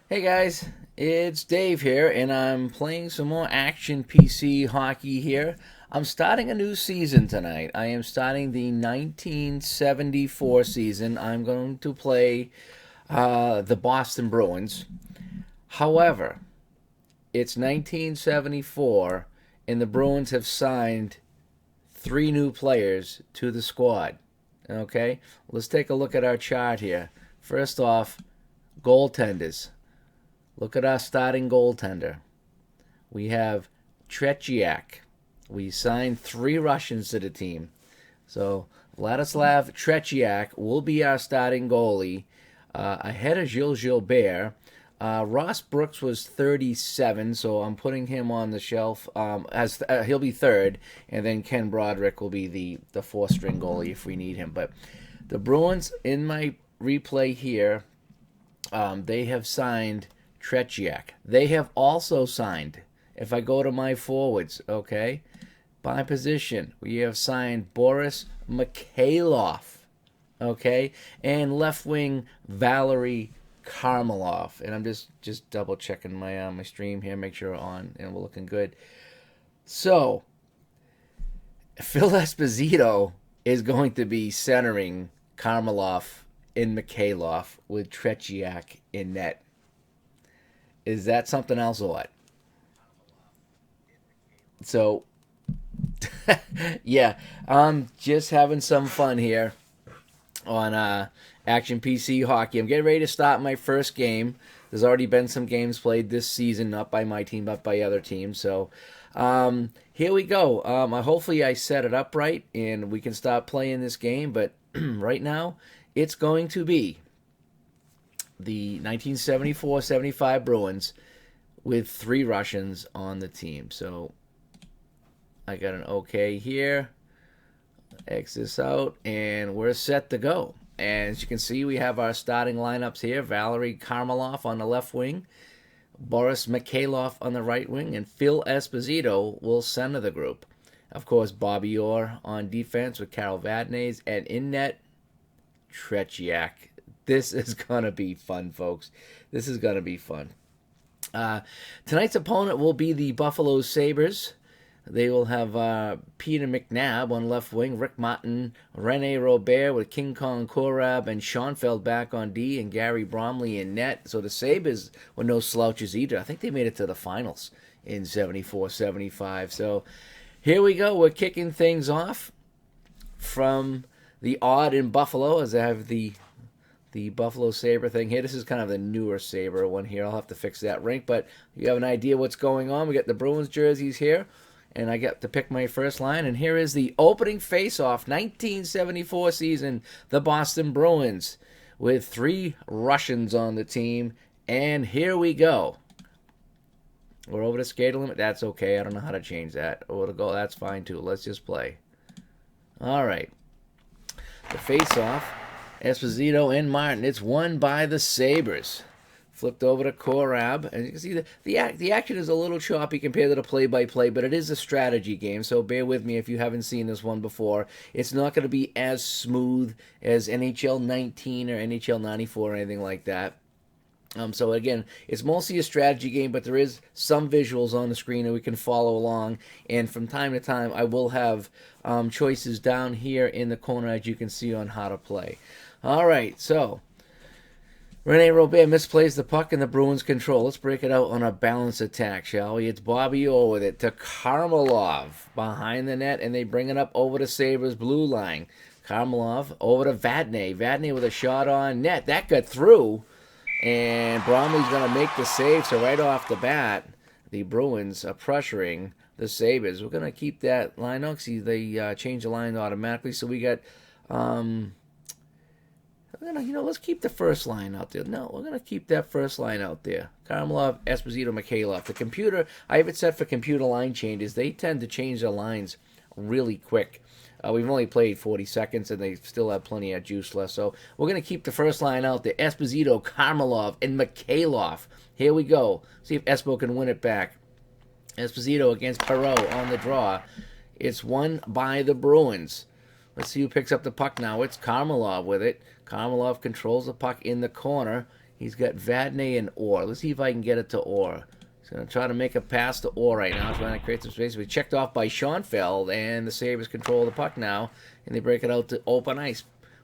Hey guys, it's Dave here, and I'm playing some more action PC hockey here. I'm starting a new season tonight. I am starting the 1974 season. I'm going to play the Boston Bruins. However, it's 1974, and the Bruins have signed three new players to the squad. Okay, let's take a look at our chart here. First off, goaltenders. Look at our starting goaltender. We have Tretiak. We signed three Russians to the team. So Vladislav Tretiak will be our starting goalie ahead of Gilles Gilbert. Ross Brooks was 37, so I'm putting him on the shelf. As he'll be third, and then Ken Broderick will be the fourth-string goalie if we need him. But the Bruins, in my replay here, they have signed Tretiak. They have also signed, if I go to my forwards, okay, by position, we have signed Boris Mikhailov, okay, and left wing Valery Karmelov. And I'm just double checking my stream here, make sure we're on and we're looking good. So Phil Esposito is going to be centering Karmelov and Mikhailov with Tretiak in net. Is that something else or what? So, yeah, I'm just having some fun here on Action PC Hockey. I'm getting ready to start my first game. There's already been some games played this season, not by my team, but by other teams. So, here we go. Hopefully, I set it up right and we can start playing this game. But right now, it's going to be the 1974-75 Bruins with three Russians on the team. So I got an OK here. X this out, and we're set to go. And as you can see, we have our starting lineups here. Valery Karmelov on the left wing, Boris Mikhailov on the right wing, and Phil Esposito will center the group. Of course, Bobby Orr on defense with Carol Vadnais, and in net, Tretiak. This is going to be fun, folks. This is going to be fun. Tonight's opponent will be the Buffalo Sabres. They will have Peter McNabb on left wing, Rick Martin, Rene Robert with King Kong Korab, and Schoenfeld back on D, and Gary Bromley in net. So the Sabres were no slouches either. I think they made it to the finals in 74-75. So here we go. We're kicking things off from the odd in Buffalo, as I have the Buffalo Sabre thing here. This is kind of the newer Sabre one here. I'll have to fix that rink, but you have an idea what's going on. We got the Bruins jerseys here, and I got to pick my first line. And here is the opening face-off, 1974 season, the Boston Bruins, with three Russians on the team. And here we go. We're over the skater limit. That's okay. I don't know how to change that. Or to go. That's fine too. Let's just play. All right. The face-off. Esposito and Martin. It's won by the Sabres. Flipped over to Korab. And you can see the action is a little choppy compared to the play-by-play, but it is a strategy game, so bear with me if you haven't seen this one before. It's not going to be as smooth as NHL 19 or NHL 94 or anything like that. So again, it's mostly a strategy game, but there is some visuals on the screen that we can follow along. And from time to time, I will have choices down here in the corner, as you can see, on how to play. All right, so Rene Robert misplays the puck and the Bruins control. Let's break it out on a balanced attack, shall we? It's Bobby Orr with it to Karmelov behind the net, and they bring it up over the Sabres blue line. Karmelov over to Vadnais. Vadnais with a shot on net. That got through. And Bromley's going to make the save, so right off the bat, the Bruins are pressuring the Sabres. We're going to keep that line out. See, they change the line automatically, so we got, let's keep the first line out there. No, we're going to keep that first line out there. Karmelov, Esposito, Mikhailov. The computer, I have it set for computer line changes. They tend to change their lines really quick. We've only played 40 seconds, and they still have plenty of juice left. So we're going to keep the first line out there. Esposito, Karmelov, and Mikhailov. Here we go. See if Espo can win it back. Esposito against Perreault on the draw. It's won by the Bruins. Let's see who picks up the puck now. It's Karmelov with it. Karmelov controls the puck in the corner. He's got Vadnais and Orr. Let's see if I can get it to Orr. He's going to try to make a pass to Orr right now, trying to create some space. We checked off by Schoenfeld, and the Sabres control the puck now, and they break it out to open ice.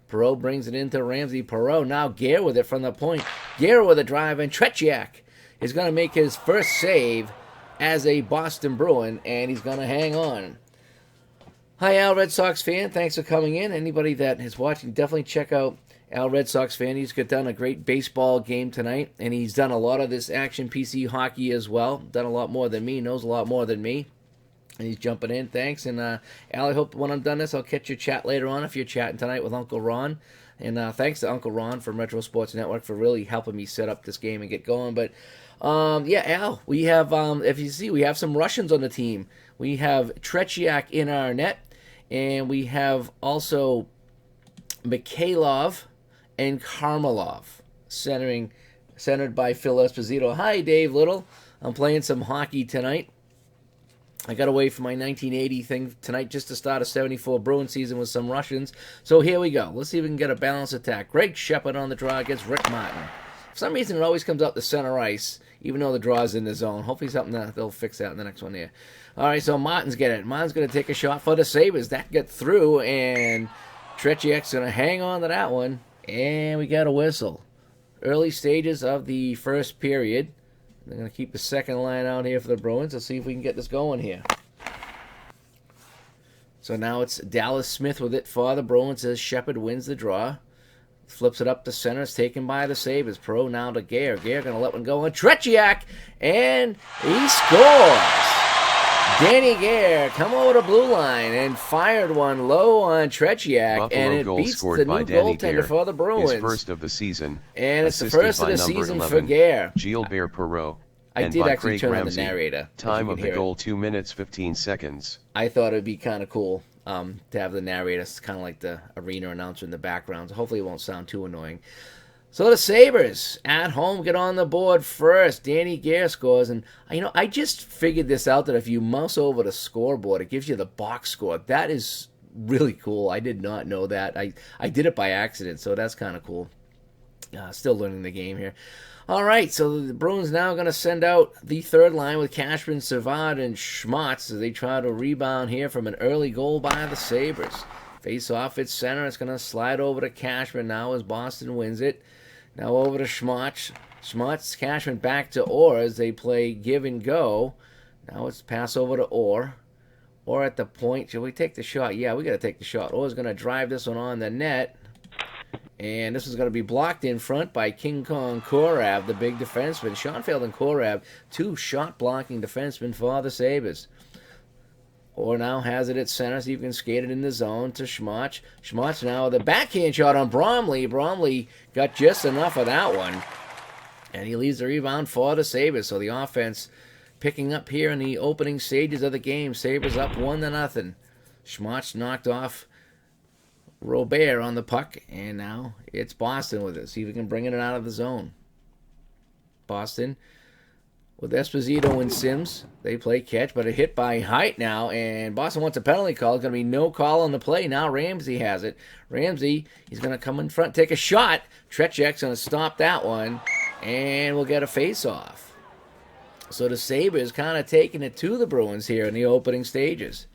Perreault brings it into Ramsey. Perreault now Gare with it from the point. Gare with a drive, and Tretiak is going to make his first save as a Boston Bruin, and he's going to hang on. Hi, Al Red Sox fan. Thanks for coming in. Anybody that is watching, definitely check out Al Red Sox fan. He's got done a great baseball game tonight, and he's done a lot of this action PC hockey as well. Done a lot more than me, knows a lot more than me. And he's jumping in. Thanks. And Al, I hope when I'm done this, I'll catch your chat later on if you're chatting tonight with Uncle Ron. And thanks to Uncle Ron from Retro Sports Network for really helping me set up this game and get going. But yeah, Al, we have, if you see, we have some Russians on the team. We have Tretiak in our net, and we have also Mikhailov and Karmelov, centered by Phil Esposito. Hi, Dave Little. I'm playing some hockey tonight. I got away from my 1980 thing tonight just to start a 74 Bruins season with some Russians. So here we go. Let's see if we can get a balanced attack. Greg Shepard on the draw against Rick Martin. For some reason, it always comes out to center ice, even though the draw's in the zone. Hopefully something that they'll fix that in the next one there. All right, so Martin's getting it. Martin's going to take a shot for the Sabres. That got through, and Tretiak's going to hang on to that one. And we got a whistle. Early stages of the first period. They're going to keep the second line out here for the Bruins. Let's see if we can get this going here. So now it's Dallas Smith with it for the Bruins as Shepard wins the draw. Flips it up to center. It's taken by the Sabres. Pro now to Gare. Gare going to let one go on Tretiak. And he scores. Danny Gare come over the blue line and fired one low on Tretiak, Buffalo and it beats the new goaltender for the Bruins. His first of the season, and it's the first of the season 11, for Gare. Gilbert Perreault. I did actually turn on the narrator. Time of the goal 2 minutes 15 seconds. I thought it'd be kind of cool to have the narrator. It's kind of like the arena announcer in the background. So hopefully it won't sound too annoying. So the Sabres at home get on the board first. Danny Gare scores. And, I just figured this out that if you mouse over the scoreboard, it gives you the box score. That is really cool. I did not know that. I did it by accident, so that's kind of cool. Still learning the game here. All right, so the Bruins now going to send out the third line with Cashman, Savard, and Schmatz as they try to rebound here from an early goal by the Sabres. Face off at center. It's going to slide over to Cashman now as Boston wins it. Now over to Schmatz. Schmatz, Cashman back to Orr as they play give and go. Now it's pass over to Orr. Orr at the point. Should we take the shot? Yeah, we got to take the shot. Orr's going to drive this one on the net. And this is going to be blocked in front by King Kong Korab, the big defenseman. Schoenfeld and Korab, two shot-blocking defensemen for the Sabres. Orr now has it at center, so you can skate it in the zone to Schmatz. Schmatz now with a backhand shot on Bromley. Bromley got just enough of that one. And he leaves the rebound for the Sabres. So the offense picking up here in the opening stages of the game. Sabres up 1-0. Schmatz knocked off Robert on the puck. And now it's Boston with it. See if we can bring it out of the zone. Boston with Esposito and Sims. They play catch, but a hit by Height now, and Boston wants a penalty call. It's going to be no call on the play. Now Ramsey has it. Ramsey, he's going to come in front, take a shot. Tretiak's going to stop that one, and we'll get a face-off. So the Sabres kind of taking it to the Bruins here in the opening stages.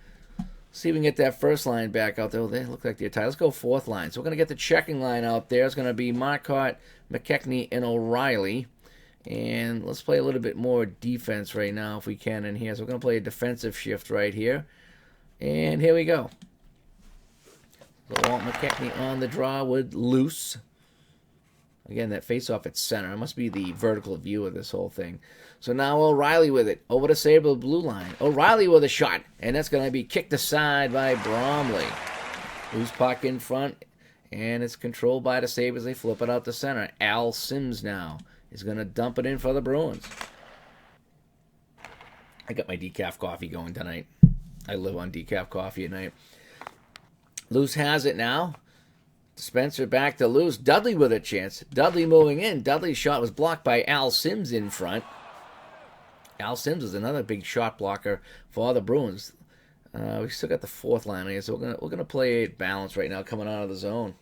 See if we can get that first line back out there. They look like they're tight. Let's go fourth line. So we're going to get the checking line out there. It's going to be Marcotte, McKechnie, and O'Reilly. And let's play a little bit more defense right now if we can in here. So we're going to play a defensive shift right here. And here we go. So Walt McKechnie on the draw with Loose. Again, that face-off at center. It must be the vertical view of this whole thing. So now O'Reilly with it. Over to Sabre blue line. O'Reilly with a shot. And that's going to be kicked aside by Bromley. Loose puck in front. And it's controlled by the Sabres. They flip it out to center. Al Sims now is going to dump it in for the Bruins. I got my decaf coffee going tonight. I live on decaf coffee at night. Loose has it now. Spencer back to Loose. Dudley with a chance. Dudley moving in. Dudley's shot was blocked by Al Sims in front. Al Sims is another big shot blocker for the Bruins. We still got the fourth line here, so we're gonna play it balanced right now coming out of the zone.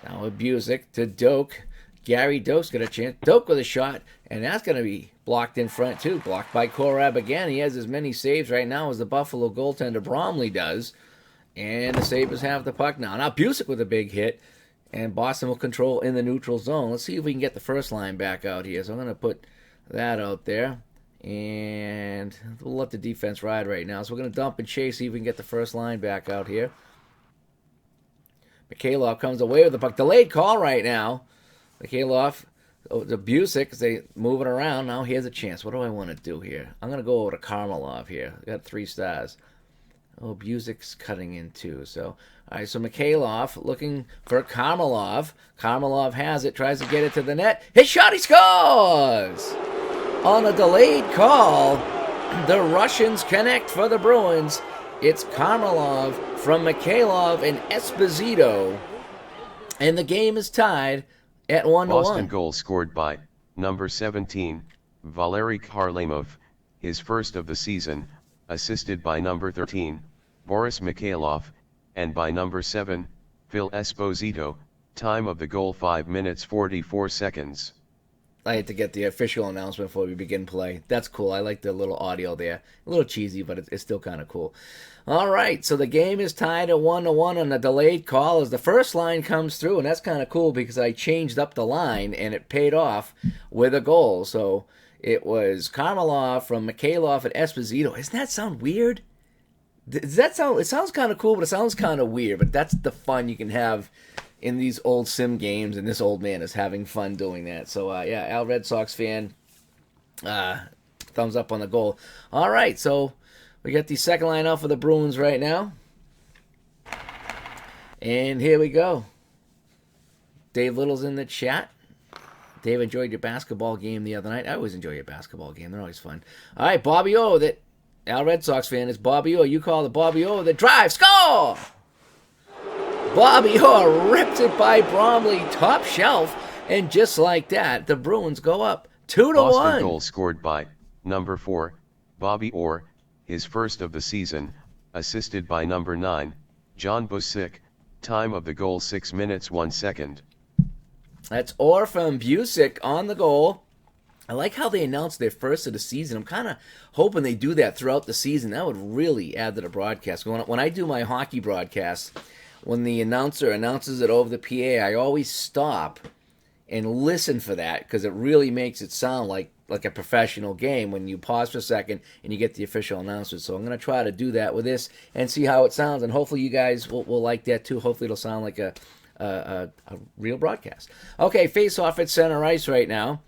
Now with Busick to Doak. Gary Doak's got a chance. Doak with a shot, and that's going to be blocked in front too. Blocked by Korab again. He has as many saves right now as the Buffalo goaltender Bromley does. And the Sabres have the puck now. Now Busick with a big hit, and Boston will control in the neutral zone. Let's see if we can get the first line back out here. So I'm going to put that out there. And we'll let the defense ride right now. So we're going to dump and chase, see if we can get the first line back out here. Mikhailov comes away with the puck. Delayed call right now. Mikhailov, the Busick, as they moving around. Now he has a chance. What do I want to do here? I'm going to go over to Karmelov here. I got 3 stars. Oh, Busick's cutting in too. So, all right, so Mikhailov looking for Karmelov. Karmelov has it, tries to get it to the net. His shot, he scores! On a delayed call, the Russians connect for the Bruins. It's Karmelov from Mikhailov and Esposito. And the game is tied at 1-1. Boston goal scored by number 17, Valery Kharlamov, his first of the season, assisted by number 13, Boris Mikhailov, and by number 7, Phil Esposito. Time of the goal 5 minutes 44 seconds. I had to get the official announcement before we begin play. That's cool. I like the little audio there. A little cheesy, but it's still kind of cool. All right, so the game is tied at 1-1 on a delayed call as the first line comes through, and that's kind of cool because I changed up the line, and it paid off with a goal. So it was Karmelov from Mikhailov and Esposito. Doesn't that sound weird? Does that sound? It sounds kind of cool, but it sounds kind of weird. But that's the fun you can have in these old sim games, and this old man is having fun doing that. So, yeah, Al Red Sox fan, thumbs up on the goal. All right, so we got the second line out for the Bruins right now. And here we go. Dave Little's in the chat. Dave enjoyed your basketball game the other night. I always enjoy your basketball game. They're always fun. All right, Bobby O, that Al Red Sox fan is Bobby O. You call the Bobby O that drive, score! Bobby Orr ripped it by Bromley, top shelf, and just like that, the Bruins go up 2-1. Boston goal scored by number 4, Bobby Orr, his first of the season, assisted by number 9, John Busick. Time of the goal 6 minutes 1 second. That's Orr from Busick on the goal. I like how they announced their first of the season. I'm kind of hoping they do that throughout the season. That would really add to the broadcast. When I do my hockey broadcast, when the announcer announces it over the PA, I always stop and listen for that because it really makes it sound like a professional game when you pause for a second and you get the official announcement. So I'm going to try to do that with this and see how it sounds, and hopefully you guys will like that too. Hopefully it'll sound like a real broadcast. Okay, face-off at center ice right now.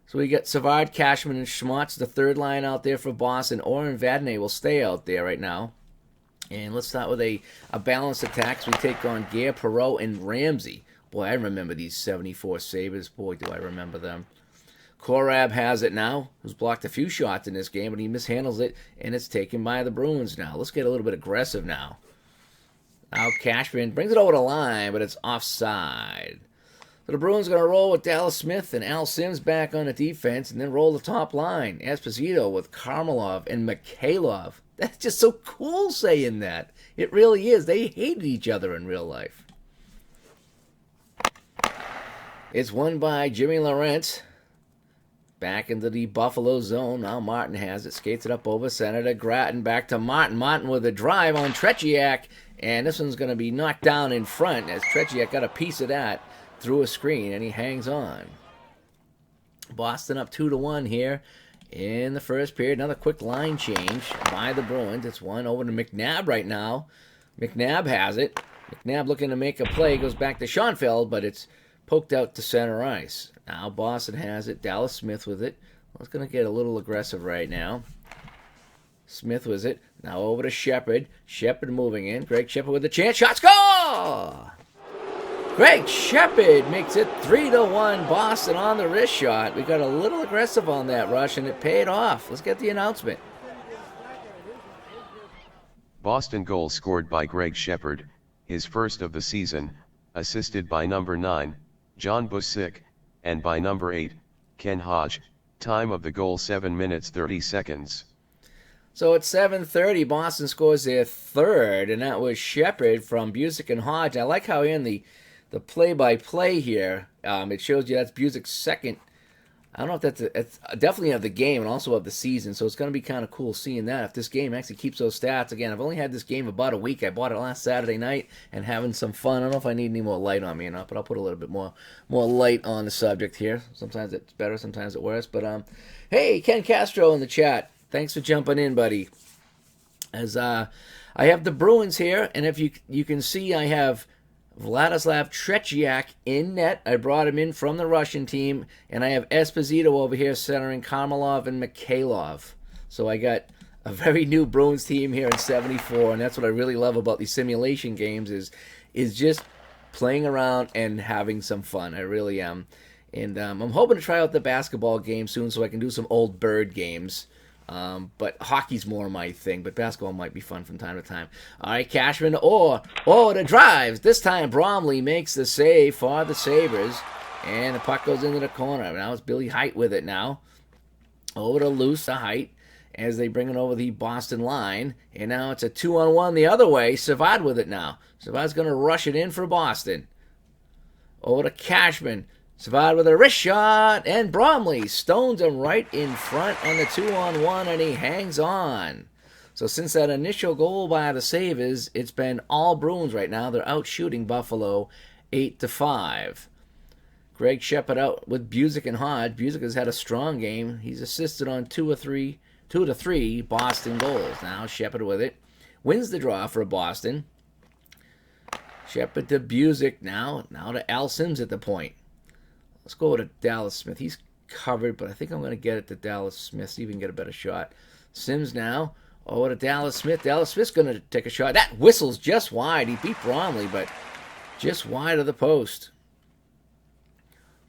So we got Savard, Cashman, and Schmaltz, the third line out there for Boston. Orr and Vadnais will stay out there right now. And let's start with a balanced attack. So we take on Gare, Perreault, and Ramsey. Boy, I remember these 74 Sabres. Boy, do I remember them. Korab has it now, who's blocked a few shots in this game, but he mishandles it, and it's taken by the Bruins now. Let's get a little bit aggressive now. Now Cashman brings it over the line, but it's offside. So the Bruins are going to roll with Dallas Smith and Al Sims back on the defense, and then roll the top line. Esposito with Karmelov and Mikhailov. That's just so cool saying that. It really is. They hated each other in real life. It's won by Jimmy Lorentz. Back into the Buffalo zone. Now Martin has it. Skates it up over center to Grattan. Back to Martin. Martin with a drive on Tretiak. And this one's going to be knocked down in front as Tretiak got a piece of that through a screen. And he hangs on. Boston up 2-1 here in the first period. Another quick line change by the Bruins. It's one over to McNabb right now. McNabb has it. McNabb looking to make a play. Goes back to Schoenfeld, but it's poked out to center ice. Now Boston has it. Dallas Smith with it. Well, it's going to get a little aggressive right now. Smith with it. Now over to Shepard. Shepard moving in. Greg Shepard with a chance. Shot, score! Greg Shepard makes it 3-1 Boston on the wrist shot. We got a little aggressive on that rush, and it paid off. Let's get the announcement. Boston goal scored by Greg Shepard, his first of the season, assisted by number 9, John Busick, and by number 8, Ken Hodge. Time of the goal 7 minutes 30 seconds. So at 7:30, Boston scores their third, and that was Shepard from Busick and Hodge. I like how in the the play-by-play here, it shows you that's Buzik's second. I don't know if it's definitely of the game and also of the season, so it's going to be kind of cool seeing that. If this game actually keeps those stats, again, I've only had this game about a week. I bought it last Saturday night and having some fun. I don't know if I need any more light on me or not, but I'll put a little bit more light on the subject here. Sometimes it's better, sometimes it's worse. But hey, Ken Castro in the chat, thanks for jumping in, buddy. As I have the Bruins here, and if you can see, I have Vladislav Tretiak in net. I brought him in from the Russian team. And I have Esposito over here centering Karmelov and Mikhailov. So I got a very new Bruins team here in 74. And that's what I really love about these simulation games is just playing around and having some fun. I really am. And I'm hoping to try out the basketball game soon so I can do some old bird games. But hockey's more my thing, but basketball might be fun from time to time. All right, Cashman, the drives. This time Bromley makes the save for the Sabres, and the puck goes into the corner. Now it's Billy Height with it now. Over to Loose to Height as they bring it over the Boston line, and now it's a 2-on-1 the other way. Savard with it now. Savard's going to rush it in for Boston. Over to Cashman. Savard with a wrist shot, and Bromley stones him right in front on the 2-on-1, and he hangs on. So since that initial goal by the Sabres, it's been all Bruins right now. They're out shooting Buffalo 8-5. Greg Shepard out with Buzik and Hodge. Buzik has had a strong game. He's assisted on 2 to 3 Boston goals. Now Shepard with it. Wins the draw for Boston. Shepard to Buzik now. Now to Al Sims at the point. Let's go to Dallas Smith. He's covered, but I think I'm going to get it to Dallas Smith, see if we can get a better shot. Sims now. To Dallas Smith. Dallas Smith's going to take a shot. That whistle's just wide. He beat Bromley, but just wide of the post.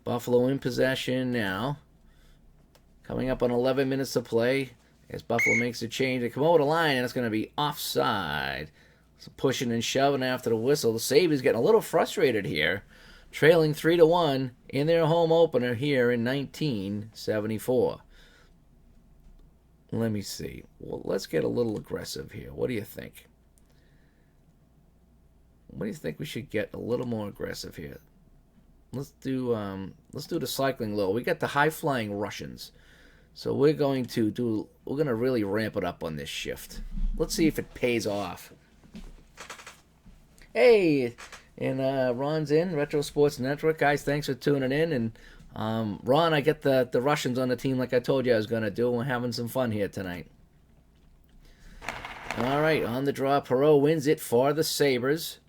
Buffalo in possession now. Coming up on 11 minutes to play as Buffalo makes a change. They come over the line, and it's going to be offside. So pushing and shoving after the whistle. The Sabres getting a little frustrated here. Trailing 3-1 in their home opener here in 1974. Let me see. Well, let's get a little aggressive here. What do you think? What do you think we should get a little more aggressive here? Let's do the cycling low. We got the high-flying Russians. So we're going to really ramp it up on this shift. Let's see if it pays off. Hey, and Ron's in, Retro Sports Network. Guys, thanks for tuning in. And Ron, I get the Russians on the team like I told you I was going to do. We're having some fun here tonight. All right, on the draw, Perreault wins it for the Sabres.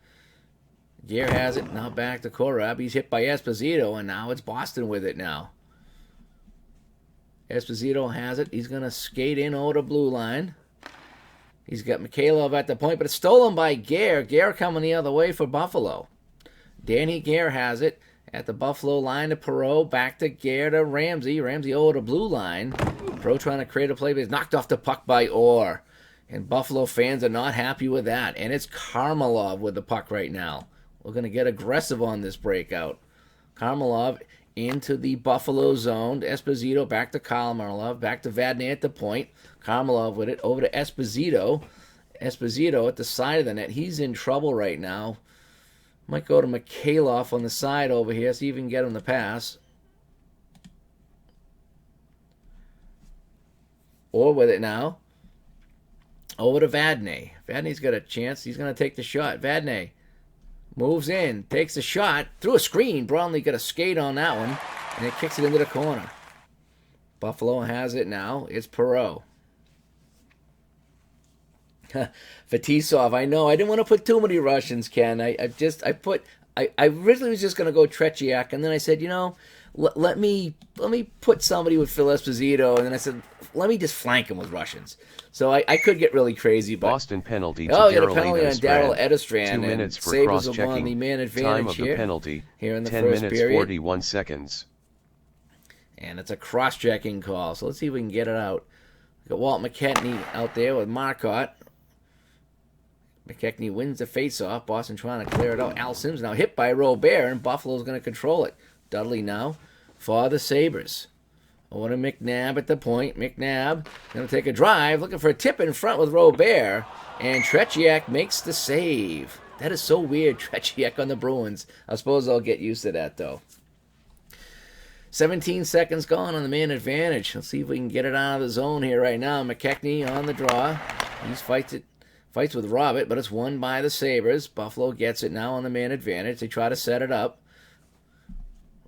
Gear has it. Now back to Korab. He's hit by Esposito, and now it's Boston with it now. Esposito has it. He's going to skate in over the blue line. He's got Mikhailov at the point, but it's stolen by Gare. Gare coming the other way for Buffalo. Danny Gare has it at the Buffalo line to Perreault. Back to Gare to Ramsey. Ramsey over the blue line. Perreault trying to create a play, but he's knocked off the puck by Orr. And Buffalo fans are not happy with that. And it's Karmelov with the puck right now. We're going to get aggressive on this breakout. Karmelov into the Buffalo zone. Esposito back to Karmelov. Back to Vadnais at the point. Karmelov with it over to Esposito. Esposito at the side of the net. He's in trouble right now. Might go to Mikhailov on the side over here. See if he can get him the pass. Or with it now. Over to Vadnais. Vadnais's got a chance. He's going to take the shot. Vadnais moves in. Takes the shot. Through a screen. Bromley got a skate on that one. And it kicks it into the corner. Buffalo has it now. It's Perreault. Fetisov, I know. I didn't want to put too many Russians, Ken. I originally was just going to go Tretiak, and then I said, let me put somebody with Phil Esposito, and then I said, let me just flank him with Russians. So I could get really crazy. But, Boston penalty to Darryl on Darryl Edestrand. 2 minutes for Sabres cross-checking. have won the man advantage Time of the penalty, here in the 10 first minutes period. 41 seconds. And it's a cross-checking call. So let's see if we can get it out. We got Walt McKechnie out there with Marcotte. McKechnie wins the face-off. Boston trying to clear it out. Al Sims now hit by Robert, and Buffalo's going to control it. Dudley now for the Sabres. Over to McNabb at the point. McNabb going to take a drive, looking for a tip in front with Robert, and Tretiak makes the save. That is so weird, Tretiak on the Bruins. I suppose I'll get used to that, though. 17 seconds gone on the man advantage. Let's see if we can get it out of the zone here right now. McKechnie on the draw. He fights with Robert, but it's won by the Sabres. Buffalo gets it now on the man advantage. They try to set it up.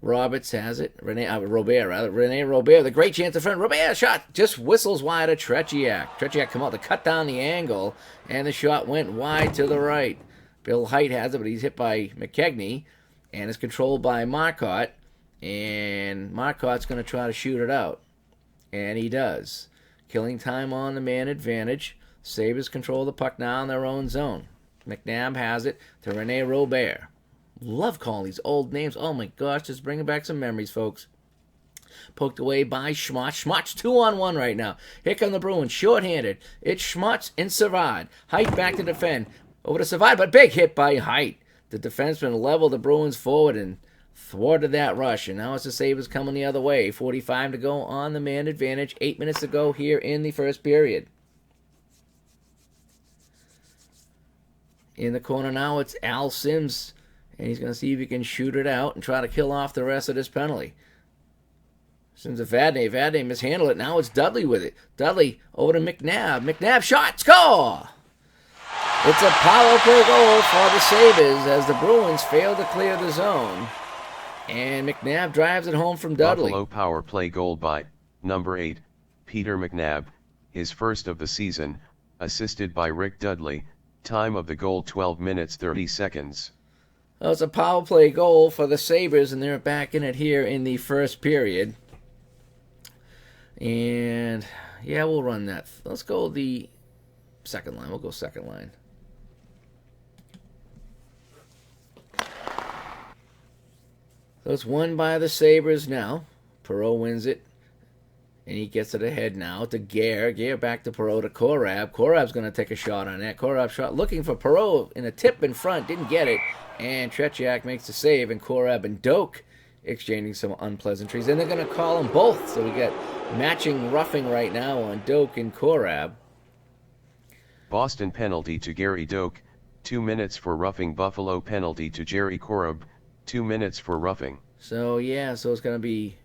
Roberts has it. Rene Robert, the great chance in front. Robert shot just whistles wide of Tretiak. Tretiak come out to cut down the angle, and the shot went wide to the right. Bill Height has it, but he's hit by McKechnie, and it's controlled by Marcotte. And Marcotte's going to try to shoot it out. And he does. Killing time on the man advantage. Sabres control the puck now in their own zone. McNabb has it to Rene Robert. Love calling these old names. Oh my gosh, just bringing back some memories, folks. Poked away by Schmutz. Schmutz 2-on-1 right now. Here come the Bruins, short-handed. It's Schmutz and Savard. Height back to defend. Over to Savard, but big hit by Height. The defenseman leveled the Bruins forward and thwarted that rush. And now it's the Sabres coming the other way. 45 to go on the man advantage. 8 minutes to go here in the first period. In the corner now, it's Al Sims. And he's going to see if he can shoot it out and try to kill off the rest of this penalty. Sims to Vadnais. Vadnais mishandled it. Now it's Dudley with it. Dudley over to McNabb. McNabb shot. Score! It's a power play goal for the Sabres as the Bruins fail to clear the zone. And McNabb drives it home from Dudley. Buffalo power play goal by number 8, Peter McNabb, his first of the season, assisted by Rick Dudley. Time of the goal 12 minutes 30 seconds. Well, it's a power play goal for the Sabres, and they're back in it here in the first period. And, yeah, we'll run that. Let's go the second line. We'll go second line. So it's won by the Sabres now. Perreault wins it. And he gets it ahead now to Gare. Gare back to Perreault to Korab. Korab's going to take a shot on that. Korab shot looking for Perreault in a tip in front. Didn't get it. And Tretiak makes the save. And Korab and Doak exchanging some unpleasantries. And they're going to call them both. So we got matching roughing right now on Doak and Korab. Boston penalty to Gary Doak. 2 minutes for roughing. Buffalo penalty to Jerry Korab. 2 minutes for roughing. So, yeah. So it's going to be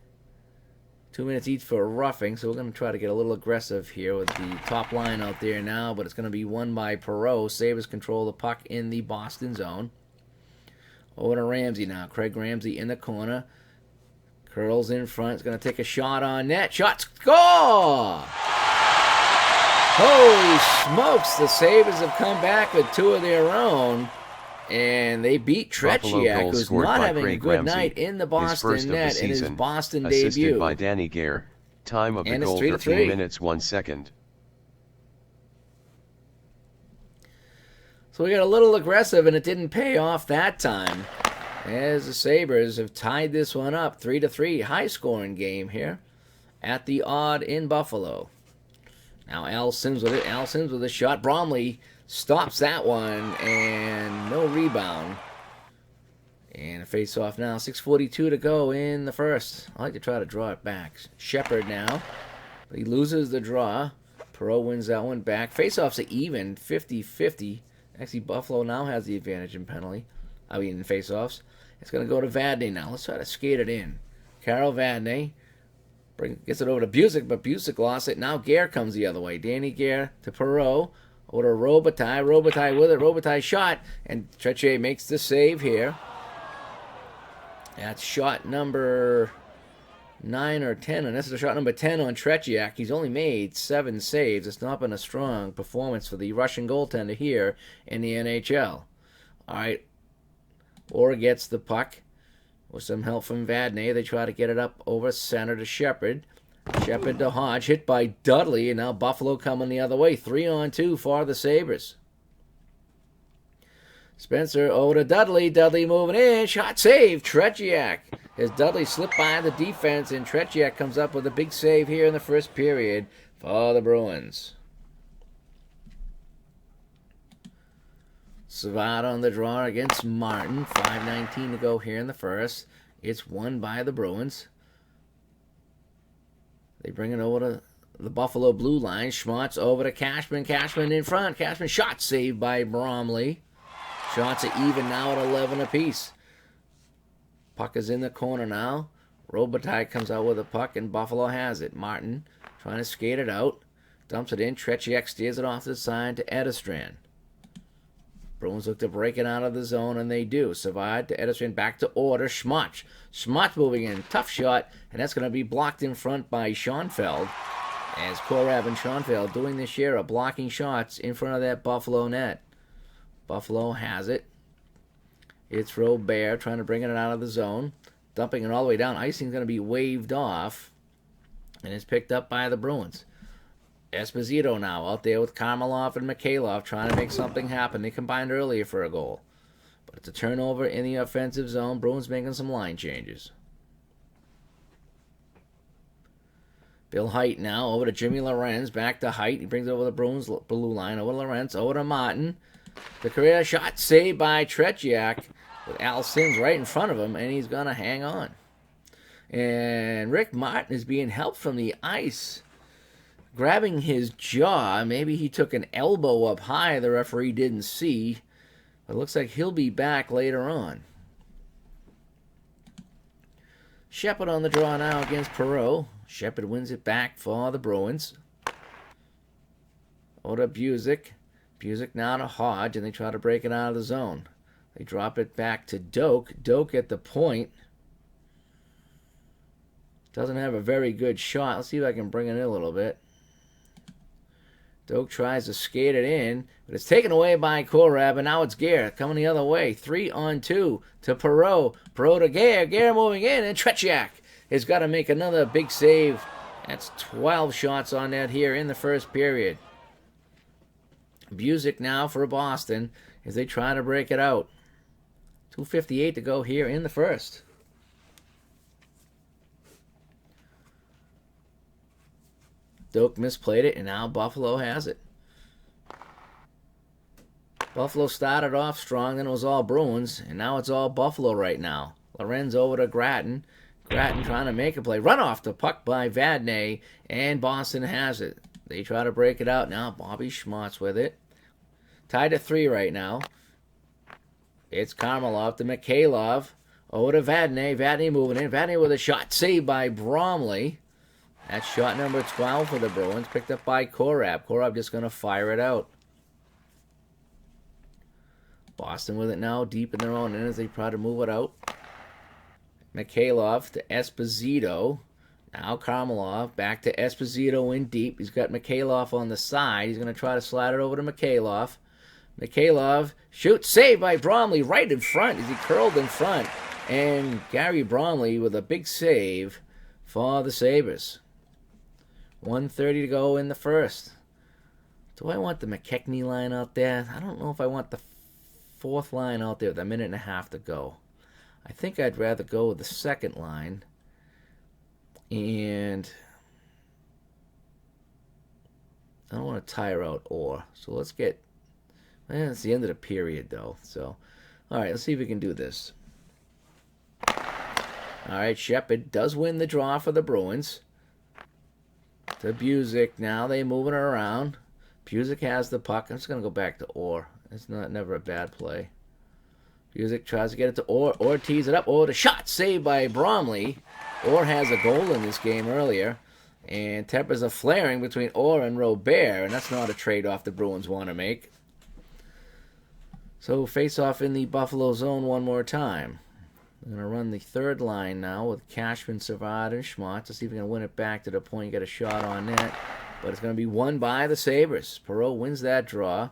2 minutes each for roughing, so we're going to try to get a little aggressive here with the top line out there now, but it's going to be won by Perreault. Sabres control the puck in the Boston zone. Over to Ramsey now. Craig Ramsey in the corner. Curls in front. He's going to take a shot on net. Shot, score! Holy smokes, the Sabres have come back with two of their own. And they beat Tretiak, who's not having a good night in the Boston net in his Boston debut. Assisted by Danny Gare. Time of the goal 13 minutes 1 second. So we got a little aggressive, and it didn't pay off that time. As the Sabres have tied this one up 3-3. High-scoring game here at the Odd in Buffalo. Now Al Sims with it. Al Sims with a shot. Bromley stops that one, and no rebound. And a face-off now. 6:42 to go in the first. I like to try to draw it back. Shepard now. But he loses the draw. Perreault wins that one back. Face-offs are even, 50-50. Actually, Buffalo now has the advantage in in face-offs. It's going to go to Vadnais now. Let's try to skate it in. Carol Vadnais gets it over to Busick, but Busick lost it. Now Gare comes the other way. Danny Gare to Perreault. Over to Robitaille. Robitaille with it. Robitaille shot. And Tretiak makes the save here. That's shot number 9 or 10. And this is a shot number 10 on Tretiak. He's only made 7 saves. It's not been a strong performance for the Russian goaltender here in the NHL. All right. Orr gets the puck with some help from Vadnais. They try to get it up over center to Shepard. Shepard to Hodge, hit by Dudley, and now Buffalo coming the other way. 3-on-2 for the Sabres. Spencer over to Dudley. Dudley moving in. Shot save. Tretiak. As Dudley slipped by the defense, and Tretiak comes up with a big save here in the first period for the Bruins. Savard on the draw against Martin. 5:19 to go here in the first. It's won by the Bruins. They bring it over to the Buffalo blue line. Schmutz over to Cashman. Cashman in front. Cashman shot saved by Bromley. Shots are even now at 11 apiece. Puck is in the corner now. Robitaille comes out with a puck, and Buffalo has it. Martin trying to skate it out. Dumps it in. Tretiak steers it off the side to Edistran. Bruins look to break it out of the zone, and they do. Savard to Edistran, back to Order. Schmott. Schmott moving in. Tough shot, and that's going to be blocked in front by Schoenfeld. As Korab and Schoenfeld doing this year of blocking shots in front of that Buffalo net. Buffalo has it. It's Robert trying to bring it out of the zone. Dumping it all the way down. Icing's going to be waved off, and it's picked up by the Bruins. Esposito now out there with Karmelov and Mikhailov trying to make something happen. They combined earlier for a goal. But it's a turnover in the offensive zone. Bruins making some line changes. Bill Height now over to Jimmy Lorenz. Back to Height. He brings over the Bruins blue line. Over to Lorenz. Over to Martin. The career shot saved by Tretiak with Al Sims right in front of him. And he's going to hang on. And Rick Martin is being helped from the ice. Grabbing his jaw. Maybe he took an elbow up high the referee didn't see. But it looks like he'll be back later on. Shepard on the draw now against Perreault. Shepard wins it back for the Bruins. Over to Busick. Busick now to Hodge, and they try to break it out of the zone. They drop it back to Doak. Doak at the point. Doesn't have a very good shot. Let's see if I can bring it in a little bit. Doak tries to skate it in, but it's taken away by Korab, and now it's Gare coming the other way. 3-on-2 to Perreault. Perreault to Gare. Gare moving in, and Tretiak has got to make another big save. That's 12 shots on net here in the first period. Busick now for Boston as they try to break it out. 2:58 to go here in the first. Doak misplayed it, and now Buffalo has it. Buffalo started off strong, then it was all Bruins, and now it's all Buffalo right now. Lorenz over to Gratton. Gratton trying to make a play. Run off the puck by Vadnais, and Boston has it. They try to break it out now. Bobby Schmott's with it. Tied to 3 right now. It's Karmelov to Mikhailov. Over to Vadnais. Vadnais moving in. Vadnais with a shot saved by Bromley. That's shot number 12 for the Bruins. Picked up by Korab. Korab just going to fire it out. Boston with it now. Deep in their own end as they try to move it out. Mikhailov to Esposito. Now Karmelov back to Esposito in deep. He's got Mikhailov on the side. He's going to try to slide it over to Mikhailov. Mikhailov shoots. Saved by Bromley right in front as he curled in front. And Gary Bromley with a big save for the Sabres. 1:30 to go in the first. Do I want the McKechnie line out there? I don't know if I want the fourth line out there with a minute and a half to go. I think I'd rather go with the second line. And I don't want to tire out Orr. So let's get... it's the end of the period, though. So, all right, let's see if we can do this. All right, Shepard does win the draw for the Bruins. To Busick now. They moving it around. Busick has the puck. I'm just going to go back to Orr. It's never a bad play. Busick tries to get it to Orr. Orr tees it up. Oh, the shot saved by Bromley. Orr has a goal in this game earlier. And tempers are flaring between Orr and Robert. And that's not a trade-off the Bruins want to make. So face-off in the Buffalo zone one more time. We're going to run the third line now with Cashman, Savard, and Schmott to see if we can win it back to the point you get a shot on net. But it's going to be won by the Sabres. Perreault wins that draw.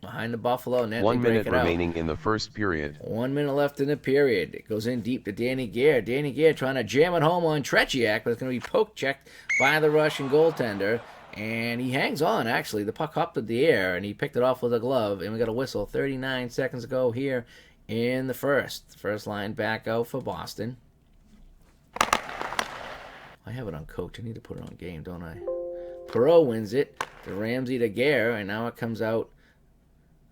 Behind the Buffalo net. 1 minute remaining in the first period. 1 minute left in the period. It goes in deep to Danny Gare. Danny Gare trying to jam it home on Tretiak, but it's going to be poke checked by the Russian goaltender. And he hangs on, actually. The puck hopped in the air, and he picked it off with a glove. And we got a whistle. 39 seconds to go here in the first. First line back out for Boston. I have it on coach. I need to put it on game, don't I? Perreault wins it to Ramsey to Gare, and now it comes out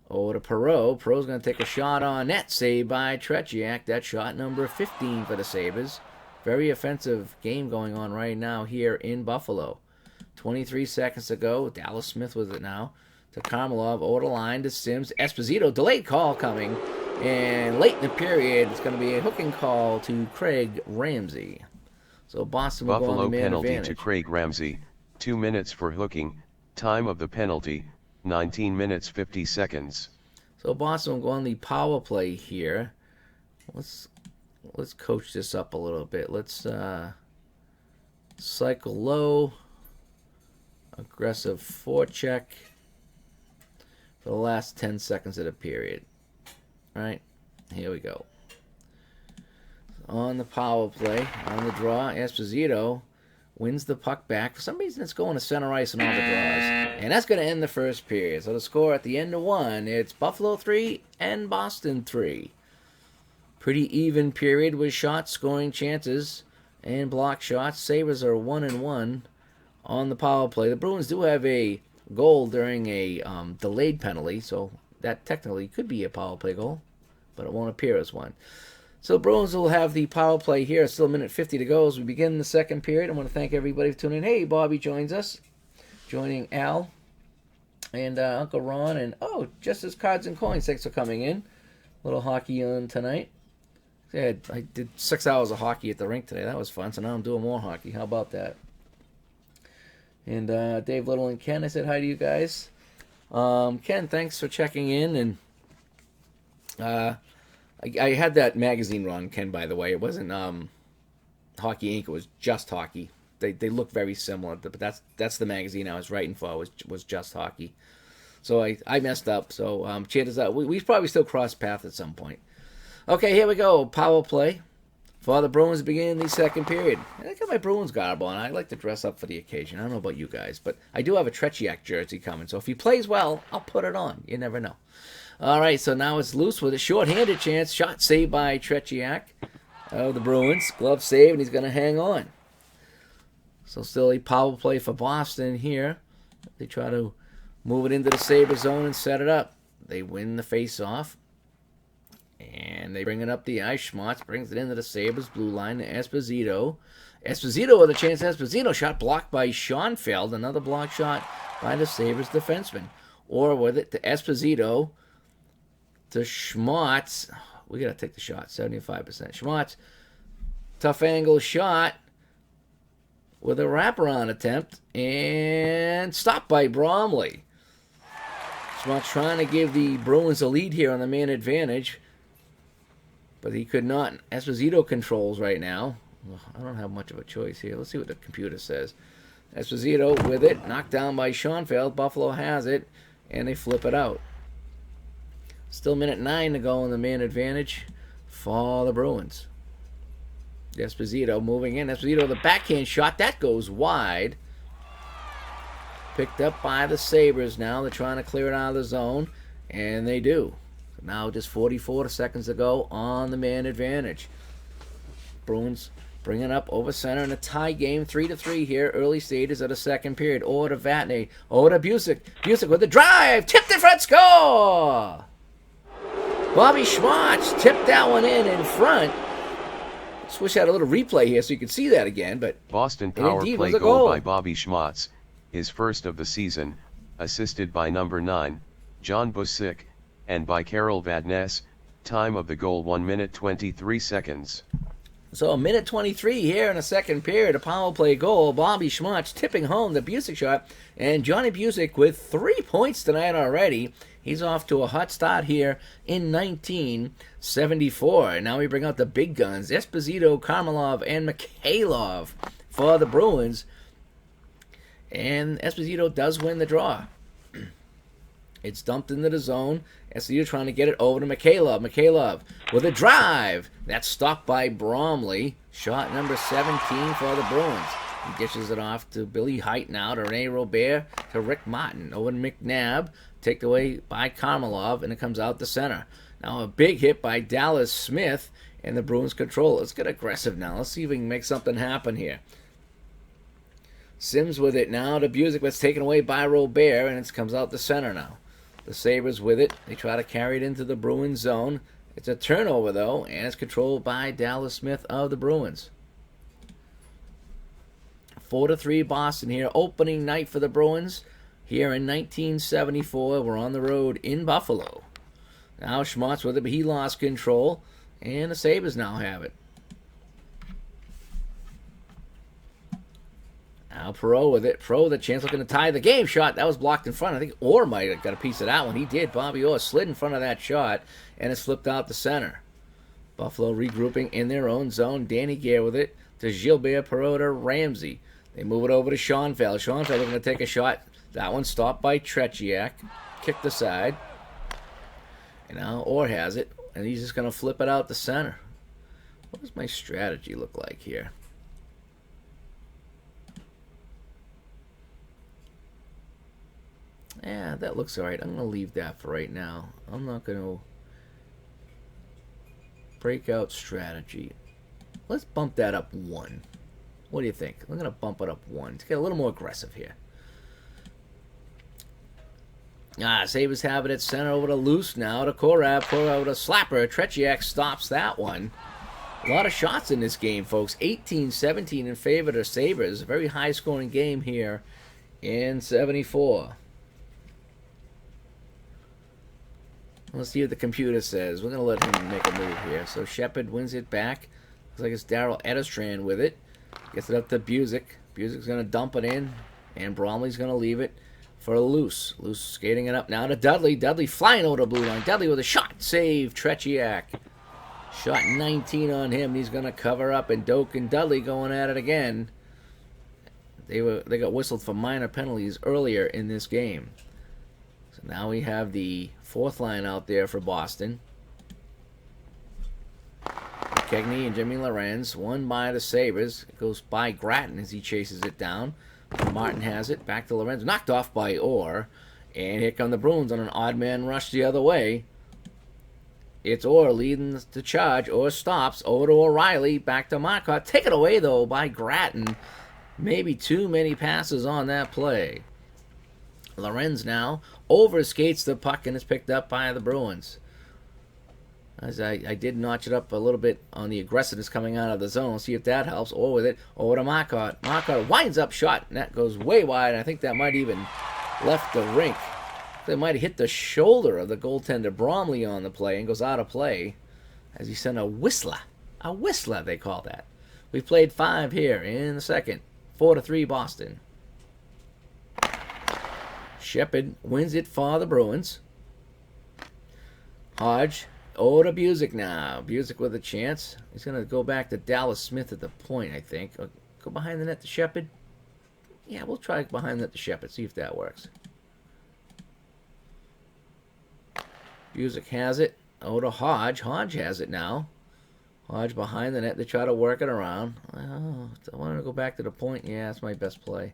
over to Perreault. Perreault's going to take a shot on net, saved by Tretiak. That's shot number 15 for the Sabres. Very offensive game going on right now here in Buffalo. 23 seconds to go. Dallas Smith with it now to Karmelov, over the line to Sims. Esposito, delayed call coming. And late in the period, it's going to be a hooking call to Craig Ramsey. So Boston will go on the man penalty advantage. To Craig Ramsey, 2 minutes for hooking, time of the penalty, 19 minutes 50 seconds. So Boston will go on the power play here. Let's coach this up a little bit. Let's cycle low, aggressive forecheck for the last 10 seconds of the period. All right, here we go. On the power play, on the draw, Esposito wins the puck back. For some reason, it's going to center ice on all the draws. And that's going to end the first period. So the score at the end of one, it's Buffalo 3 and Boston 3. Pretty even period with shots, scoring chances, and block shots. Sabres are 1-1 on the power play. The Bruins do have a goal during a delayed penalty, so that technically could be a power play goal, but it won't appear as one. So Bruins will have the power play here. It's still a minute 50 to go as we begin the second period. I want to thank everybody for tuning in. Hey, Bobby joins us, joining Al and Uncle Ron. And, Just as Cards and Coins, thanks for coming in. A little hockey on tonight. I did 6 hours of hockey at the rink today. That was fun. So now I'm doing more hockey. How about that? And Dave Little and Ken, I said hi to you guys. Ken, thanks for checking in. And I had that magazine run, Ken, by the way. It wasn't Hockey Inc. It was Just Hockey. They look very similar, but that's the magazine I was writing for, was Just Hockey. So I messed up. So chances are we probably still cross paths at some point. Okay, here we go. Power play for the Bruins beginning the second period. I got my Bruins garb on. I like to dress up for the occasion. I don't know about you guys, but I do have a Tretiak jersey coming. So if he plays well, I'll put it on. You never know. All right, so now it's loose with a short-handed chance. Shot saved by Tretiak of the Bruins. Glove save, and he's going to hang on. So still a power play for Boston here. They try to move it into the Sabres zone and set it up. They win the face-off. And they bring it up the ice. Schmatz brings it into the Sabres blue line to Esposito. Esposito with a chance. Esposito shot blocked by Schoenfeld. Another block shot by the Sabres defenseman. Or with it to Esposito to Schmatz. We got to take the shot. 75%. Schmatz. Tough angle shot with a wraparound attempt. And stopped by Bromley. Schmatz trying to give the Bruins a lead here on the man advantage. But he could not. Esposito controls right now. I don't have much of a choice here. Let's see what the computer says. Esposito with it. Knocked down by Schoenfeld. Buffalo has it. And they flip it out. Still minute 9 to go on the man advantage for the Bruins. Esposito moving in. Esposito with a backhand shot. That goes wide. Picked up by the Sabres now. They're trying to clear it out of the zone. And they do. Now just 44 seconds to go on the man advantage. Bruins bring it up over center in a tie game, 3-3 here, early stages of the second period. Over to Vatney, over to Busick. Busick with the drive, tipped in front, score! Bobby Schmatz tipped that one in front. Just wish I had a little replay here so you could see that again. But Boston power play goal by Bobby Schmatz, his first of the season, assisted by number 9, John Busick, and by Karel Vadnais. Time of the goal 1 minute 23 seconds. So a minute 23 here in the second period, a power play goal. Bobby Schmatz tipping home the Busick shot, and Johnny Busick with 3 points tonight already. He's off to a hot start here in 1974. And now we bring out the big guns, Esposito, Karmelov, and Mikhailov for the Bruins. And Esposito does win the draw. It's dumped into the zone. Esposito trying to get it over to Mikhailov. Mikhailov with a drive. That's stopped by Bromley. Shot number 17 for the Bruins. He dishes it off to Billy Height now, to Rene Robert, to Rick Martin. Over to McNabb. Taken away by Karmelov, and it comes out the center. Now a big hit by Dallas Smith, and the Bruins control. Let's get aggressive now. Let's see if we can make something happen here. Sims with it now to Busick, but it's taken away by Robert, and it comes out the center now. The Sabres with it. They try to carry it into the Bruins zone. It's a turnover, though, and it's controlled by Dallas Smith of the Bruins. 4-3 Boston here. Opening night for the Bruins. here in 1974. We're on the road in Buffalo. Now Schmaltz with it, but he lost control, and the Sabres now have it. Now Perreault with it. Perreault with a chance, looking to tie the game. Shot that was blocked in front. I think Orr might have got a piece of that one. He did. Bobby Orr slid in front of that shot, and it's flipped out the center. Buffalo regrouping in their own zone. Danny Gare with it to Gilbert, Perreault to Ramsey. They move it over to Schoenfeld. Schoenfeld looking to take a shot. That one stopped by Tretiak. Kicked aside. And now Orr has it, and he's just going to flip it out the center. What does my strategy look like here? Yeah, that looks all right. I'm going to leave that for right now. I'm not going to break out strategy. Let's bump that up 1. What do you think? I'm going to bump it up 1 to get a little more aggressive here. Sabres have it at center over to Loose now to Korab. Korab with a slapper. Tretiak stops that one. A lot of shots in this game, folks. 18-17 in favor of the Sabres. A very high-scoring game here in 74. Let's see what the computer says. We're going to let him make a move here. So Shepard wins it back. Looks like it's Daryl Edestrand with it. Gets it up to Busick. Busick's going to dump it in. And Bromley's going to leave it for Loose. Loose skating it up now to Dudley. Dudley flying over the blue line. Dudley with a shot. Save. Tretiak. Shot 19 on him. He's going to cover up. And Doak and Dudley going at it again. They got whistled for minor penalties earlier in this game. So now we have the fourth line out there for Boston. Kegney and Jimmy Lorenz. One by the Sabres. It goes by Gratton as he chases it down. Martin has it. Back to Lorenz. Knocked off by Orr. And here come the Bruins on an odd man rush the other way. It's Orr leading the charge. Orr stops. Over to O'Reilly. Back to Marcotte. Taken away, though, by Gratton. Maybe too many passes on that play. Lorenz now overskates the puck and is picked up by the Bruins. As I did notch it up a little bit on the aggressiveness coming out of the zone. See if that helps. Or with it. Over to Marcotte. Marcotte winds up shot. And that goes way wide. I think that might even left the rink. That might have hit the shoulder of the goaltender Bromley on the play and goes out of play as he sent a whistler. A whistler, they call that. We played 5 here in the second. 4-3 Boston. Shepard wins it for the Bruins. Hodge. Oh, to Busick now. Busick with a chance. He's going to go back to Dallas Smith at the point, I think. Go behind the net to Shepard. Yeah, we'll try behind the net to Shepard. See if that works. Busick has it. Oh, to Hodge. Hodge has it now. Hodge behind the net. They try to work it around. Oh, I want to go back to the point. Yeah, that's my best play.